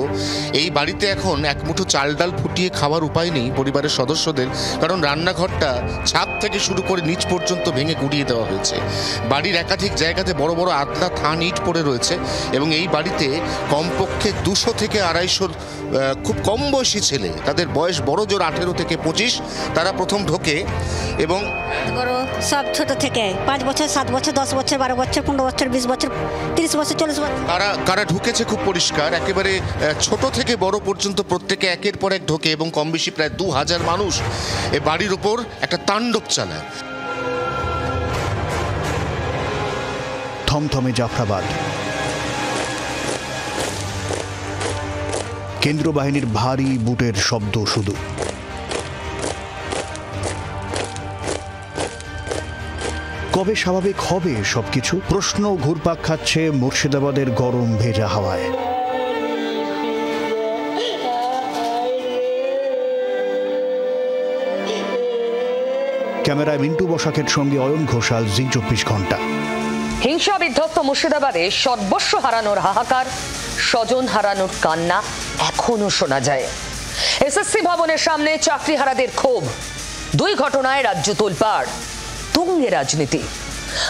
এই বাড়িতে এখন এক মুঠো চাল ডাল ফুটিয়ে খাওয়ার উপায় নেই পরিবারের সদস্যদের, কারণ রান্নাঘরটা ছাদ থেকে শুরু করে নিচ পর্যন্ত ভেঙে গুড়িয়ে দেওয়া হয়েছে। বাড়ির একাধিক জায়গাতে বড় বড় আদলা থান ইট পড়ে রয়েছে, এবং এই বাড়িতে কমপক্ষে 200 থেকে 250 খুব কম বয়সী ছেলে, তাদের বয়স বড় জোর 18 থেকে 25, তারা প্রথম ঢোকে। এবং সব ছোট থেকে 5 বছর, 7 বছর, 10 বছর, 12 বছর, 15 বছর, 20 বছর, 30 বছর, 40 বছর, কারা ঢুকেছে খুব পরিষ্কার। একেবারে ছোট থেকে বড় পর্যন্ত প্রত্যেকে একের পর এক ঢোকে, এবং কম বেশি প্রায় 2000 মানুষ এই বাড়ির উপর একটা তাণ্ডব চালায়। থমথমে জাফরাবাদ। কেন্দ্র বাহিনীর ভারী বুটের শব্দ শুধু। কবে স্বাভাবিক হবে সবকিছু? প্রশ্ন ঘুরপাক খাচ্ছে মুর্শিদাবাদের গরম ভেজা হাওয়ায়। ক্যামেরায় মিন্টু বসাকের সঙ্গে অয়ন ঘোষাল, জি 24 ঘন্টা। হিংসা বিধ্বস্ত মুর্শিদাবাদে সর্বস্ব হারানোর হাহাকার, স্বজন হারানোর কান্না এখনো শোনা যায়। এসএসসি ভবনের সামনে চাকরিহারাদের ক্ষোভ। 2 ঘটনায় রাজ্য তোলপাড়। তুঙ্গে রাজনীতি।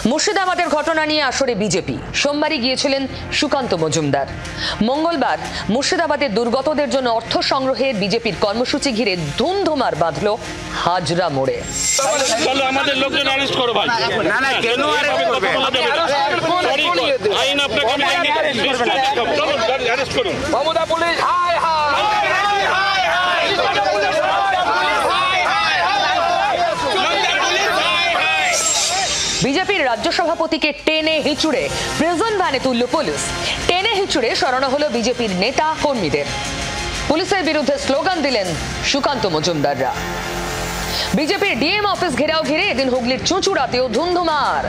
মুর্শিদাবাদের ঘটনা নিয়ে আসরে বিজেপি। সোমবারই গিয়েছিলেন সুকান্ত মজুমদার। মঙ্গলবার মুর্শিদাবাদের দুর্গতদের জন্য অর্থ সংগ্রহের বিজেপির কর্মসূচি ঘিরে ধুমধুমার বাঁধল হাজরা মোড়ে। আমাদের লোকজন অ্যারেস্ট করো ভাই। না না, কেন অ্যারেস্ট করবে? আইন আপনাকে অ্যারেস্ট করুন। Mamata police high high. বিজেপির রাজ্য সভাপতিকে টেনে হিঁচুড়ে প্রিজন ভ্যানে তুলল পুলিশ। টেনে হিঁচুড়ে সরানো হলো বিজেপির নেতা কর্মীদের। পুলিশের বিরুদ্ধে স্লোগান দিলেন সুকান্ত মজুমদাররা। বিজেপির ডিএম অফিস ঘেরাও ঘিরে এদিন হুগলির চুঁচুড়াতেও ধুমধুমার।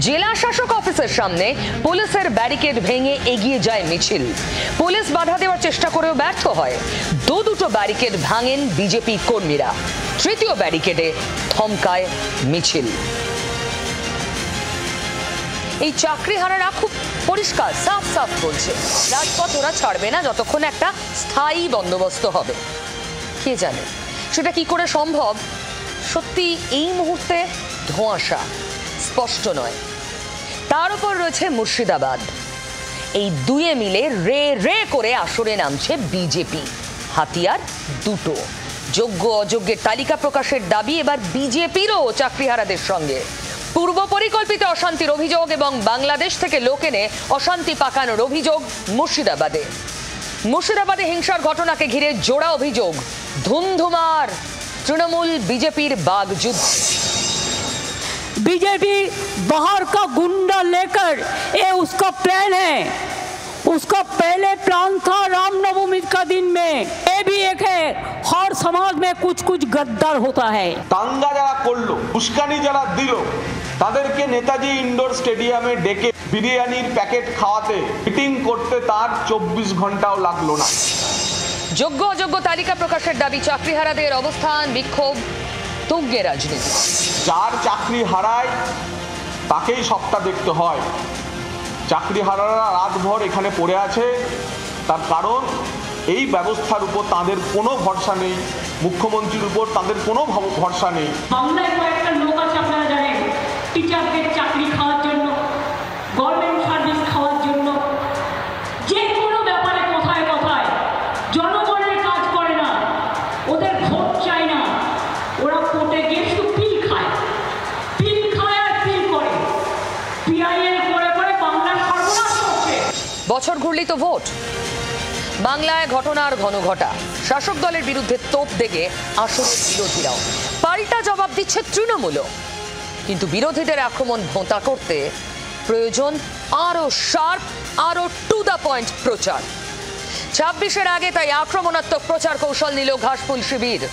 জেলা শাসক অফিসের সামনে পুলিশের ব্যারিকেড ভেঙে এগিয়ে যায় মিছিল। পুলিশ বাধা দেওয়ার চেষ্টা করেও ব্যর্থ হয়। দুটো ব্যারিকেড ভাঙেন বিজেপি কর্মীরা। তৃতীয় ব্যারিকেডে থমকায় মিছিল। এই চাকরিহারারা খুব পরিষ্কার সাফ সাফ বলছে, রাজপথ ওরা ছাড়বে না যতক্ষণ একটা স্থায়ী বন্দোবস্ত হবে। কে জানে সেটা কি করে সম্ভব? সত্যি এই মুহূর্তে ধোঁয়াশা, স্পষ্ট নয়। তার উপর রয়েছে মুর্শিদাবাদ। এই দুয়ে মিলে রে রে করে আসরে নামছে বিজেপি। হাতিয়ার দুটো। যোগ্য অযোগ্যের তালিকা প্রকাশের দাবি এবার বিজেপিরও চাকরিহারাদের সঙ্গে। পূর্ব পরিকল্পিত অশান্তির অভিযোগ এবং বাংলাদেশ থেকে লোক এনে অশান্তি পাকানোর অভিযোগ মুর্শিদাবাদে। মুর্শিদাবাদে হিংসার ঘটনাকে ঘিরে জোড়া অভিযোগ। ধুমধুমার তৃণমূল বিজেপির বাগযুদ্ধ। बीजेपी बाहर का गुंडा लेकर ये उसका प्लान है। उसका पहले प्लान था रामनवमी का दिन में। ये भी एक है, हर समाज में कुछ कुछ गद्दार होता है। দাঙ্গা যারা করলো, উস্কানি যারা দিল, তাদেরকে নেতাজি ইনডোর স্টেডিয়ামে ডেকে বিরিয়ানির প্যাকেট খাওয়াতে, মিটিং করতে তার 24 ঘন্টাও লাগলো না। যোগ্য অযোগ্য তালিকা প্রকাশের দাবি চাকরিহারাদের। অবস্থান, বিক্ষোভ, তুঙ্গে রাজনীতি। যার চাকরি হারায় তাকেই সবটা দেখতে হয়। চাকরি হারারা রাতভর এখানে পড়ে আছে, তার কারণ এই ব্যবস্থার উপর তাদের কোনো ভরসা নেই, মুখ্যমন্ত্রীর উপর তাদের কোনো ভরসা নেই। বাংলায় কয়েকটা লোক আছে আপনারা জানেন, টিচারদের চাকরি খাওয়ার জন্য, গভর্নমেন্ট সার্ভিস খাওয়ার জন্য, যে কোনো ব্যাপারে কোথায় কোথায় জনগণের কাজ করে না, ওদের ভোট চায় না। ওরা কোর্টে গিয়ে শুধু পিল খায় আর পিল করে। পিআইএল করে করে বাংলার সর্বনাশ করছে। বছর ঘুরলেই তো ভোট। বাংলায় ঘটনার ঘন ঘটা। শাসক দলের বিরুদ্ধে তোপ দেগে আসরের বিরোধীরাও। পাল্টা জবাব দিচ্ছে তৃণমূলও। কিন্তু বিরোধীদের আক্রমণ ভোঁতা করতে প্রয়োজন আরো শার্প, আরো টু দ্য পয়েন্ট প্রচার। 26-এর আগে তাই আক্রমণাত্মক প্রচার কৌশল নিল ঘাসফুল শিবির।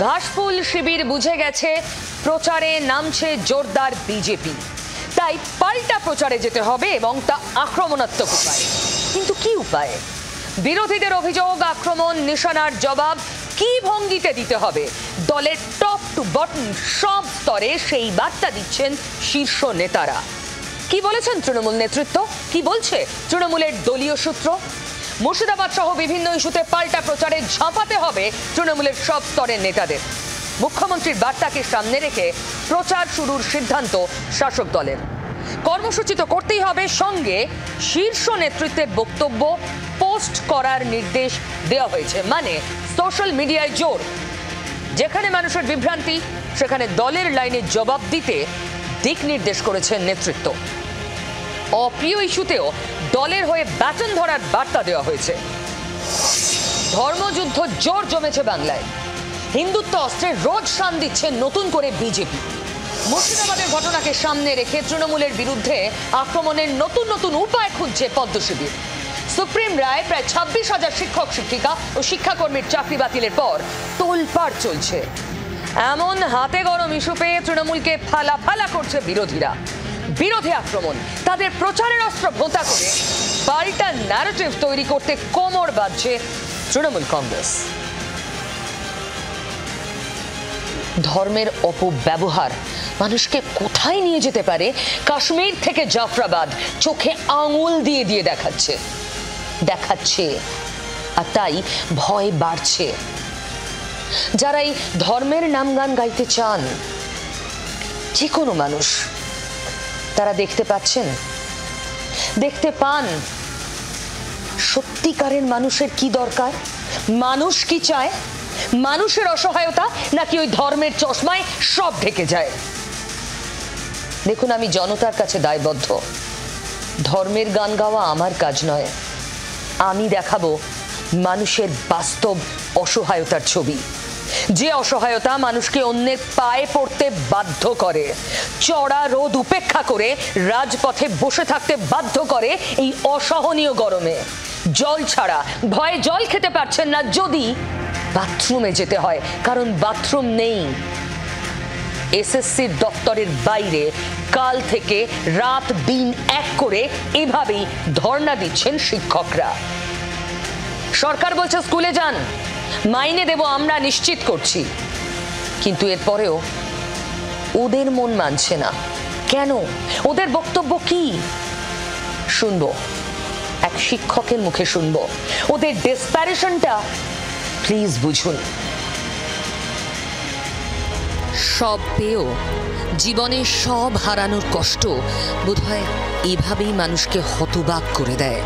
ঘাসফুল শিবির বুঝে গেছে প্রচারে নামছে জোরদার বিজেপি, তাই পাল্টা প্রচারে যেতে হবে এবং তা আক্রমণাত্মক উপায়। কিন্তু কি উপায়? বিরোধীদের অভিযোগ, আক্রমণ, নিশানার জবাব কি ভঙ্গিতে দিতে হবে? দলের টপ টু বটম সব স্তরে সেই বার্তা দিচ্ছেন শীর্ষ নেতারা। কি বলেছেন তৃণমূল নেতৃত্ব? কি বলছে তৃণমূলের দলীয় সূত্র? মুর্শিদাবাদ সহ বিভিন্ন ইস্যুতে পাল্টা প্রচারে ঝাঁপাতে হবে তৃণমূলের সব স্তরের নেতাদের। মুখ্যমন্ত্রীর বার্তাকে সামনে রেখে প্রচার শুরুর সিদ্ধান্ত শাসক দলের। কর্মসূচি তো করতেই হবে, সঙ্গে শীর্ষ নেতৃত্বের বক্তব্য পোস্ট করার নির্দেশ দেওয়া হয়েছে। মানে সোশ্যাল মিডিয়ায় জোর, যেখানে মানুষের বিভ্রান্তি সেখানে দলের লাইনে জবাব দিতে দিক নির্দেশ করেছেন নেতৃত্ব। অপ্রিয় ইস্যুতেও দলের হয়ে ব্যাটন ধরার বার্তা দেওয়া হয়েছে। ধর্মযুদ্ধ জোর জমেছে বাংলায়, হিন্দুত্ব অস্ত্রে রোজ শান দিচ্ছে নতুন করে বিজেপি। মুর্শিদাবাদের ঘটনাকে সামনে রেখে তৃণমূলের বিরুদ্ধে আক্রমণের নতুন নতুন উপায় খুঁজছে পদ্ম শিবির। সুপ্রিম রায় প্রায় 26,000 শিক্ষক শিক্ষিকা ও শিক্ষাকর্মীর চাকরি বাতিলের পর তোলপাড় চলছে। এমন হাতে গরম ইস্যু পেয়ে তৃণমূলকে ফালা ফালা করছে বিরোধীরা। বিরোধী আক্রমণ, তাদের প্রচারের অস্ত্র ভোঁতা করে পাল্টা ন্যারেটিভ তৈরি করতে কোমর বাঁধছে তৃণমূল কংগ্রেস। ধর্মের অপব্যবহার মানুষকে কোথায় নিয়ে যেতে পারে কাশ্মীর থেকে জাফরাবাদ চোখে আঙুল দিয়ে দিয়ে দেখাচ্ছে, আর তাই ভয় বাড়ছে। যারা এই ধর্মের নাম গান গাইতে চান, যে কোনো মানুষ, তারা দেখতে পান সত্যিকারের মানুষের কি দরকার, মানুষ কি চায়, মানুষের অসহায়তা নাকি ওই ধর্মের চশমায় সব ঢেকে যায়। দেখুন, আমি জনতার কাছে দায়বদ্ধ। ধর্মের গান গাওয়া আমার কাজ নয়। আমি দেখাবো মানুষের বাস্তব অসহায়তার ছবি, যে অসহায়তা মানুষকে অন্যের পায়ে পড়তে বাধ্য করে, চড়া রোদ উপেক্ষা করে রাজপথে বসে থাকতে বাধ্য করে এই অসহনীয় গরমে। জল ছাড়া ভয়ে জল খেতে পারছেন না যদি বাথরুমে যেতে হয়, কারণ বাথরুম নেই। এসএসসির দপ্তরের বাইরে কাল থেকে রাত দিন এক করে এভাবেই ধর্ণা দিচ্ছেন শিক্ষকরা। সরকার বলছে স্কুলে যান, মাইনে দেব আমরা, নিশ্চিত করছি। কিন্তু এরপরেও ওদের মন মানছে না। কেন? ওদের বক্তব্য কি? শুনবো, এক শিক্ষকের মুখে শুনবো। ওদের ডেসপারেশনটা প্লিজ বুঝুন। সব পেয়েও জীবনে সব হারানোর কষ্ট বোধহয় এভাবেই মানুষকে হতবাক করে দেয়।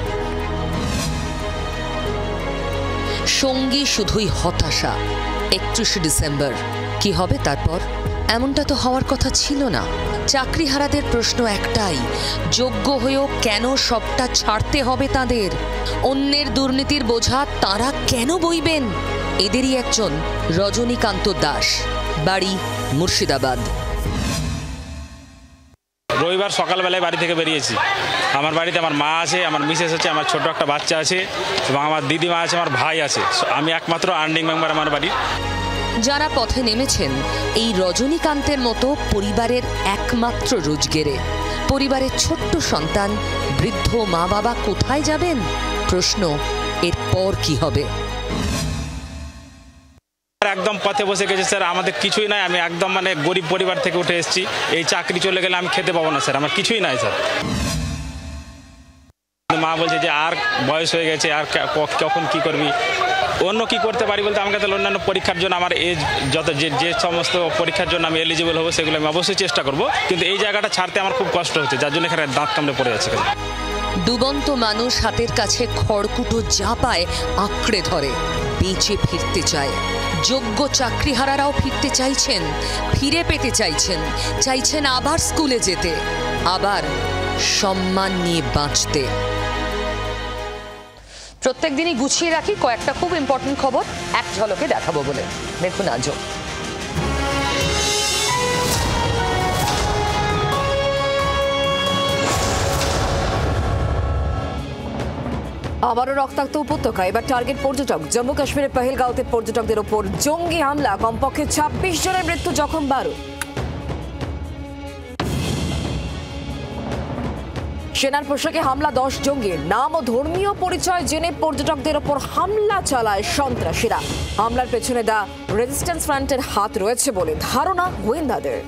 সঙ্গী শুধুই হতাশা। 31শে ডিসেম্বর কি হবে তারপর? এমনটা তো হওয়ার কথা ছিল না। চাকরিহারাদের প্রশ্ন একটাই, যোগ্য হয়েও কেন সবটা ছাড়তে হবে তাদের? অন্যের দুর্নীতির বোঝা তারা কেন বইবেন? এদেরই একজন রজনীকান্ত দাস, বাড়ি মুর্শিদাবাদ। রবিবার সকালবেলায় বাড়ি থেকে বেরিয়েছি। আমার বাড়িতে আমার মা আছে, আমার মিসেস আছে, আমার ছোট একটা বাচ্চা আছে এবং আমার দিদিমা আছে, আমার ভাই আছে। আমি একমাত্র আর্নিং মেম্বার আমার বাড়ির। যারা পথে নেমেছেন এই রজনীকান্তের মতো পরিবারের একমাত্র রোজগেরে, পরিবারের ছোট্ট সন্তান, বৃদ্ধ মা বাবা কোথায় যাবেন? প্রশ্ন, এরপর কি হবে? একদম পথে বসে গেছে স্যার, আমাদের কিছুই নাই। আমি একদম গরিব পরিবার থেকে উঠে এসেছি। এই চাকরি চলে গেলে আমি খেতে পাবো না স্যার, আমার কিছুই নাই স্যার। মা বলছে যে আর বয়স হয়ে গেছে, আর কখন কি করবি? অন্য কি করতে পারি বলতে আমাকে তাহলে অন্যান্য পরীক্ষার জন্য আমার এজ যত যে সমস্ত পরীক্ষার জন্য আমি এলিজিবল হবো সেগুলো আমি অবশ্যই চেষ্টা করব, কিন্তু এই জায়গাটা ছাড়তে আমার খুব কষ্ট হচ্ছে, যার জন্য এখানে দাঁত কামড়ে পড়ে যাচ্ছে। ডুবন্ত মানুষ হাতের কাছে খড়কুটো যা পায় আঁকড়ে ধরে, বেঁচে ফিরতে চায়। যোগ্য চাকরিহারারাও ফিরতে চাইছেন, ফিরে পেতে চাইছেন আবার স্কুলে যেতে, আবার সম্মান নিয়ে বাঁচতে। প্রত্যেক দিনই গুছিয়ে রাখি কয়েকটা খুব ইম্পর্টেন্ট খবর, এক ঝলকে দেখাবো বলে। দেখুন আজও আবারও রক্তাক্ত উপত্যকা, এবার টার্গেট পর্যটক। জম্মু কাশ্মীরের পহেলগাঁওতে পর্যটকদের ওপর জঙ্গি হামলা, কমপক্ষে 26 জনের মৃত্যু, জখম 12। সেনার পোশাকে হামলা 10 জঙ্গির। নাম ও ধর্মীয় পরিচয় জেনে পর্যটকদের ওপর হামলা চালায় সন্ত্রাসীরা। হামলার পেছনে দ্য রেজিস্ট্যান্স ফ্রন্টের হাত রয়েছে বলে ধারণা গোয়েন্দাদের।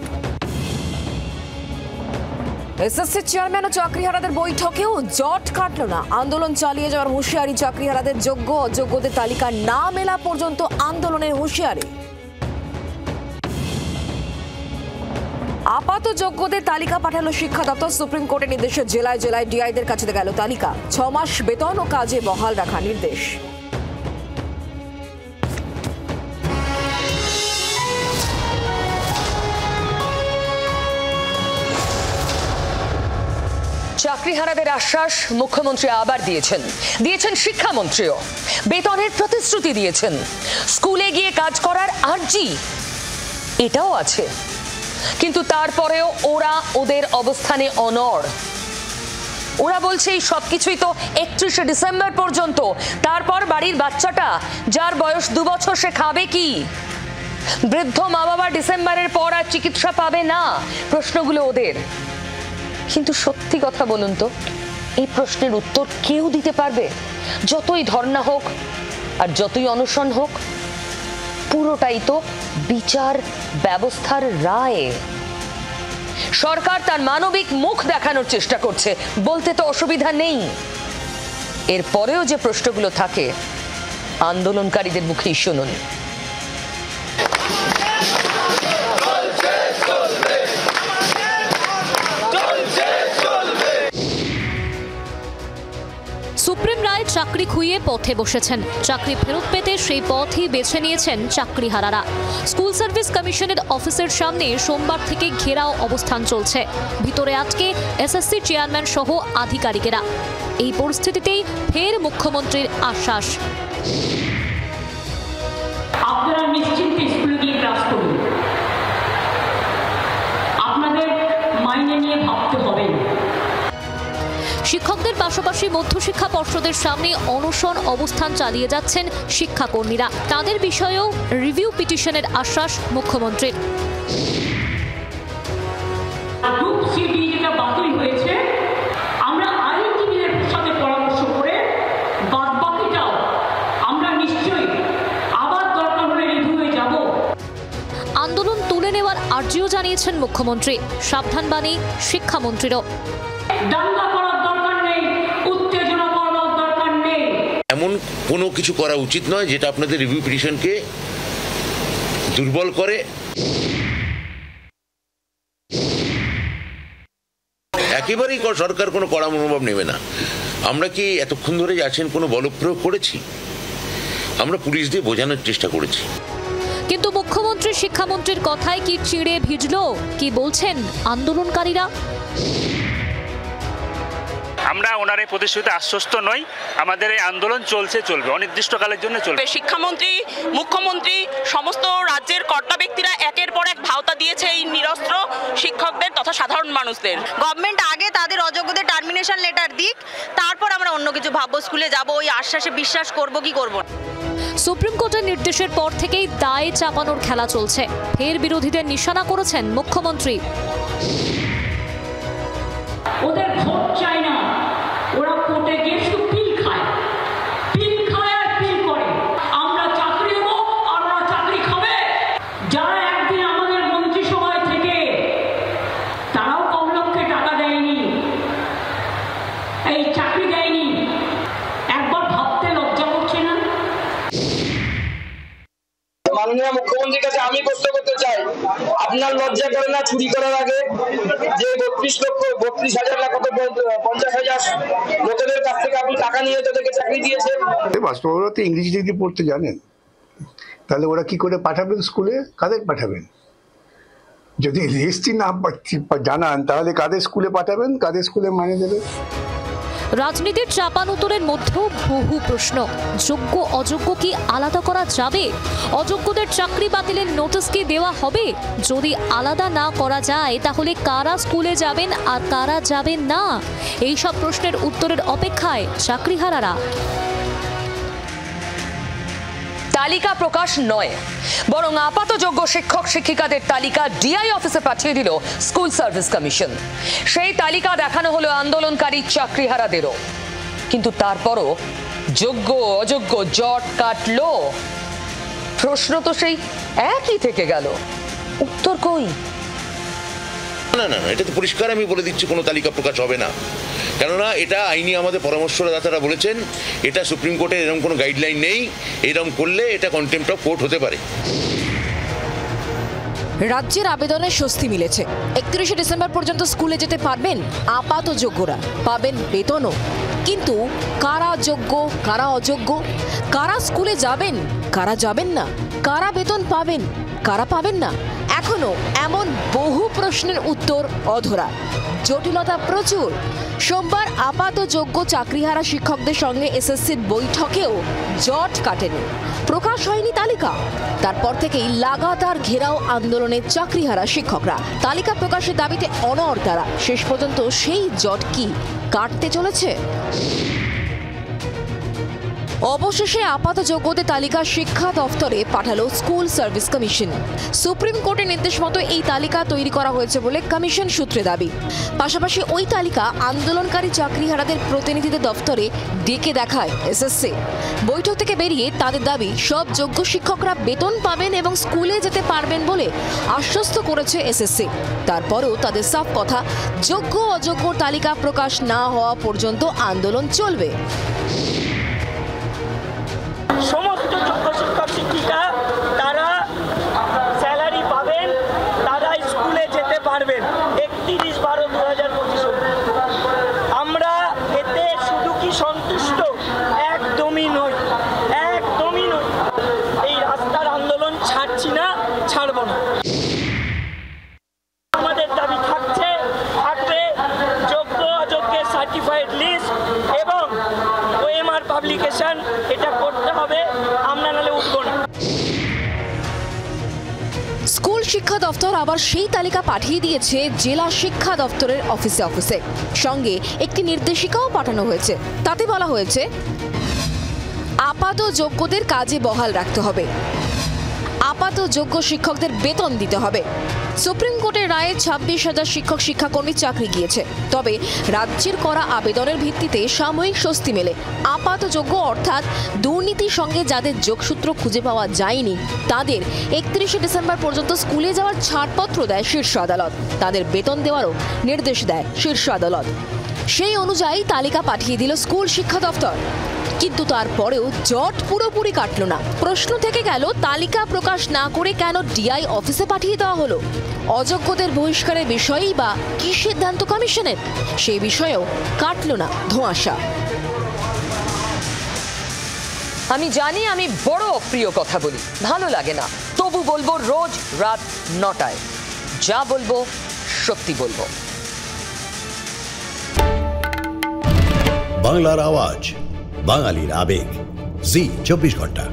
এসএসসি চেয়ারম্যান ও চাকরিহারাদের বৈঠকেও জট কাটল না। আন্দোলন চালিয়ে যাওয়ার হুঁশিয়ারি, চাকরিহারাদের যোগ্য অযোগ্যদের তালিকা না মেলা পর্যন্ত আন্দোলনের হুঁশিয়ারি। আপাত যোগ্যদের তালিকা পাঠালো শিক্ষা দপ্তর। সুপ্রিম কোর্টের নির্দেশে জেলায় জেলায় ডিআইদের কাছে গেল তালিকা। 6 মাস বেতন ও কাজে বহাল রাখার নির্দেশ। চাকরিহারাদের আশ্বাস মুখ্যমন্ত্রী আবার দিয়েছেন শিক্ষামন্ত্রীও। বেতনের প্রতিশ্রুতি দিয়েছেন। স্কুলে গিয়ে কাজ করার আর্জি এটাও আছে, কিন্তু তারপরেও ওরা ওদের অবস্থানে অনড়। ওরা বলছে এই সবকিছুই তো 31শে ডিসেম্বর পর্যন্ত, তারপর বাড়ির বাচ্চাটা যার বয়স 2 বছর সে খাবে কি? বৃদ্ধ মা বাবা ডিসেম্বরের পর আর চিকিৎসা পাবে না। প্রশ্নগুলো ওদের। কিন্তু সত্যি কথা বলুন তো, এই প্রশ্নের উত্তর কেউ দিতে পারবে? যতই ধর্ণা হোক আর যতই অনশন হোক, পুরোটাই তো বিচার ব্যবস্থার রায়। সরকার তার মানবিক মুখ দেখানোর চেষ্টা করছে, বলতে তো অসুবিধা নেই। এরপরেও যে প্রশ্নগুলো থাকে, আন্দোলনকারীদের মুখেই শুনুন। সুপ্রিম রায় চাকরি খুইয়ে পথে বসেছেন। চাকরি ফেরত পেতে সেই পথই বেছে নিয়েছেন চাকরিহারারা। স্কুল সার্ভিস কমিশনের অফিসের সামনে সোমবার থেকে ঘেরাও অবস্থান চলছে। ভিতরে আটকে এসএসসি চেয়ারম্যান সহ আধিকারিকেরা। এই পরিস্থিতিতেই ফের মুখ্যমন্ত্রীর আশ্বাস। আপনারা নিশ্চিন্তে স্কুলে গিয়ে ক্লাস করুন, আপনাদের মাইনে নিয়ে ভাবতে হবে। শিক্ষকদের পাশাপাশি মধ্যশিক্ষা পর্ষদের সামনে অনশন অবস্থান চালিয়ে যাচ্ছেন শিক্ষাকর্মীরা। তাদের বিষয়েও রিভিউ পিটিশনের আশ্বাস মুখ্যমন্ত্রীর। গ্রুপ সিডি যেটা বাতিল হয়েছে, আমরা আইনজীবীদের সাথে পরামর্শ করে বাদবাকিটাও আমরা নিশ্চয়ই আবার দরকার হলে রিভিউয়ে যাব। আন্দোলন তুলে নেওয়ার আর্জিও জানিয়েছেন মুখ্যমন্ত্রী। সাবধান বাণী শিক্ষামন্ত্রীরও। দাঙ্গা করার দরকার নেই, উত্তেজনা করার দরকার নেই। এমন কোনো কিছু করা উচিত নয় যেটা আপনাদের রিভিউ পিটিশনকে দুর্বল করে। একেবারেই সরকার কোনো কড়া মনোভাব নেবে না। আমরা কি এতক্ষণ ধরে আছেন কোনো বলপ্রয়োগ করেছি? আমরা পুলিশ দিয়ে বোঝানোর চেষ্টা করেছি। কিন্তু মুখ্যমন্ত্রী শিক্ষামন্ত্রীর কথায় কি চিড়ে ভিজল? কি বলছেন আন্দোলনকারীরা? আমরা ওনার এই প্রতিশ্রুতিতে আশ্বস্ত নই। আমাদের এই আন্দোলন চলবে, অনির্দিষ্টকালের জন্য চলবে। শিক্ষামন্ত্রী, মুখ্যমন্ত্রী, সমস্ত রাজ্যের কর্তা ব্যক্তিরা একের পর এক ভাওতা দিয়েছে এই নিরস্ত্র শিক্ষকদের তথা সাধারণ মানুষদের। গভর্নমেন্ট আগে তাদের অযোগ্যদের টার্মিনেশন লেটার দিক, তারপর আমরা অন্য কিছু ভাববো, স্কুলে যাব। ওই আশ্বাসে বিশ্বাস করব কি করব না। সুপ্রিম কোর্টের নির্দেশের পর থেকেই দায় চাপানোর খেলা চলছে। ফের বিরোধীদের নিশানা করেছেন মুখ্যমন্ত্রী। ওদের ভোট চাই না, ওরা কোর্টে গিয়ে শুধু পিল খায় আর পিল করে। আমরা চাকরি দেবো আর ওরা চাকরি খাবে। যারা একদিন আমাদের মন্ত্রিসভায় থেকে তারাও কম লক্ষে টাকা দেয়নি, এই চাকরি দেয়নি, একবার ভাবতে লজ্জা করছে না? মাননীয় মুখ্যমন্ত্রীর কাছে আমি প্রশ্ন করতে চাই, আপনার লজ্জা করে না চুরি করার আগে যে 32,00,000 না কত 50,000 লোকেদের কাছ থেকে আপনি টাকা নিয়ে তাদেরকে চাকরি দিয়েছেন? বাস্তবতা তো ইংরেজি যদি পড়তে জানেন, তাহলে ওরা কি করে পাঠাবেন স্কুলে? কাদের পাঠাবেন? যদি লিস্টই না জানান, তাহলে কাদের স্কুলে পাঠাবেন, কাদের স্কুলে মানে দেবেন? রাজনীতির চাপানোতরের মধ্যেও বহু প্রশ্ন। যোগ্য অযোগ্য কি আলাদা করা যাবে? অযোগ্যদের চাকরি বাতিলের নোটিশ কি দেওয়া হবে? যদি আলাদা না করা যায় তাহলে কারা স্কুলে যাবেন আর কারা যাবেন না? এই সব প্রশ্নের উত্তরের অপেক্ষায় চাকরিহারারা। তালিকা প্রকাশ নয়, বরং আপাতযোগ্য শিক্ষক শিক্ষিকাদের তালিকা ডিআই অফিসে পাঠিয়ে দিল স্কুল সার্ভিস কমিশন। সেই তালিকা দেখানো হলো আন্দোলনকারী চাকরিহারাদেরও, কিন্তু তারপরও যোগ্য অযোগ্য জট কাটলো। প্রশ্ন তো সেই একই থেকে গেল, উত্তর কই? না না, এটা তো পরিষ্কার আমি বলে দিচ্ছি, কোনো তালিকা প্রকাশ হবে না। কেননা এটা আইনি আমাদের পরামর্শদাতারা বলেছেন, এটা সুপ্রিম কোর্টের এরকম কোনো গাইডলাইন নেই। এরকম করলে এটা কন্টেম্প্ট অফ কোর্ট হতে পারে। রাজ্যের আবেদনে স্বস্তি মিলেছে। 31শে ডিসেম্বর পর্যন্ত স্কুলে যেতে পারবেন আপাত যোগ্যরা, পাবেন বেতনও। কিন্তু কারা যোগ্য কারা অযোগ্য, কারা স্কুলে যাবেন কারা যাবেন না, কারা বেতন পাবেন কারা পাবেন না, এখনো এমন বহু প্রশ্নের উত্তর অধরা। জটিলতা প্রচুর। সোমবার আপাতযোগ্য চাকরিহারা শিক্ষকদের সঙ্গে এসএসসির বৈঠকেও জট কাটেনি, প্রকাশ হয়নি তালিকা। তারপর থেকেই লাগাতার ঘেরাও আন্দোলনের চাকরিহারা শিক্ষকরা। তালিকা প্রকাশের দাবিতে অনড় তারা। শেষ পর্যন্ত সেই জট কি কাটতে চলেছে? অবশেষে আপাতযোগ্যদের তালিকা শিক্ষা দফতরে পাঠালো স্কুল সার্ভিস কমিশন। সুপ্রিম কোর্টের নির্দেশ মতো এই তালিকা তৈরি করা হয়েছে বলে কমিশন সূত্রে দাবি। পাশাপাশি ওই তালিকা আন্দোলনকারী চাকরিহারাদের প্রতিনিধিদের দফতরে ডেকে দেখায় এসএসসি। বৈঠক থেকে বেরিয়ে তাদের দাবি, সব যোগ্য শিক্ষকরা বেতন পাবেন এবং স্কুলে যেতে পারবেন বলে আশ্বস্ত করেছে এসএসসি। তারপরও তাদের সাফ কথা, যোগ্য অযোগ্য তালিকা প্রকাশ না হওয়া পর্যন্ত আন্দোলন চলবে। সমস্ত যোগ্য শিক্ষক শিক্ষিকা তারা স্যালারি পাবেন, তারা স্কুলে যেতে পারবেন 31/12/2025। আমরা এতে শুধু কি সন্তুষ্ট? একদমই নই, একদমই নই। এই রাস্তার আন্দোলন ছাড়ছি না, ছাড়ব না। আমাদের দাবি থাকবে যোগ্য অযোগ্যের সার্টিফাইড লিস্ট এবং ওএমআর পাবলিকেশন, এটা করতে হবে, আমরা নালে উঠবো না। স্কুল শিক্ষা দফতর আবার সেই তালিকা পাঠিয়ে দিয়েছে জেলা শিক্ষা দফতরের অফিসে অফিসে। সঙ্গে একটি নির্দেশিকাও পাঠানো হয়েছে। তাতে বলা হয়েছে, আপাত যোগ্যদের কাজে বহাল রাখতে হবে, আপাত যোগ্য শিক্ষকদের বেতন দিতে হবে। সুপ্রিম কোর্টের রায়ে 26,000 শিক্ষক শিক্ষাকর্মী চাকরি গিয়েছে। তবে রাজ্যের করা আবেদনের ভিত্তিতে সাময়িক স্বস্তি মেলে। আপাত যোগ্য অর্থাৎ দুর্নীতির সঙ্গে যাদের যোগসূত্র খুঁজে পাওয়া যায়নি তাদের 31শে ডিসেম্বর পর্যন্ত স্কুলে যাওয়ার ছাড়পত্র দেয় শীর্ষ আদালত। তাদের বেতন দেওয়ারও নির্দেশ দেয় শীর্ষ আদালত। সেই অনুযায়ী তালিকা পাঠিয়ে দিল স্কুল শিক্ষা দফতর। কিন্তু তারপরেও জট পুরোপুরি কাটল না। প্রশ্ন থেকে গেল, তালিকা প্রকাশ না করে কেন ডিআই অফিসে পাঠিয়ে দেওয়া হলো? অযোগ্যদের বহিষ্কারের বিষয়েই বা কি সিদ্ধান্ত কমিশনের? সেই বিষয়েও কাটল না ধোঁয়াশা। আমি জানি আমি বড় অপ্রিয় কথা বলি, ভালো লাগে না, তবু বলবো রোজ রাত 9টায়। যা বলবো সত্যি বলবো। বাংলার আওয়াজ, বাঙালির আবেগ, জি 24 ঘন্টা।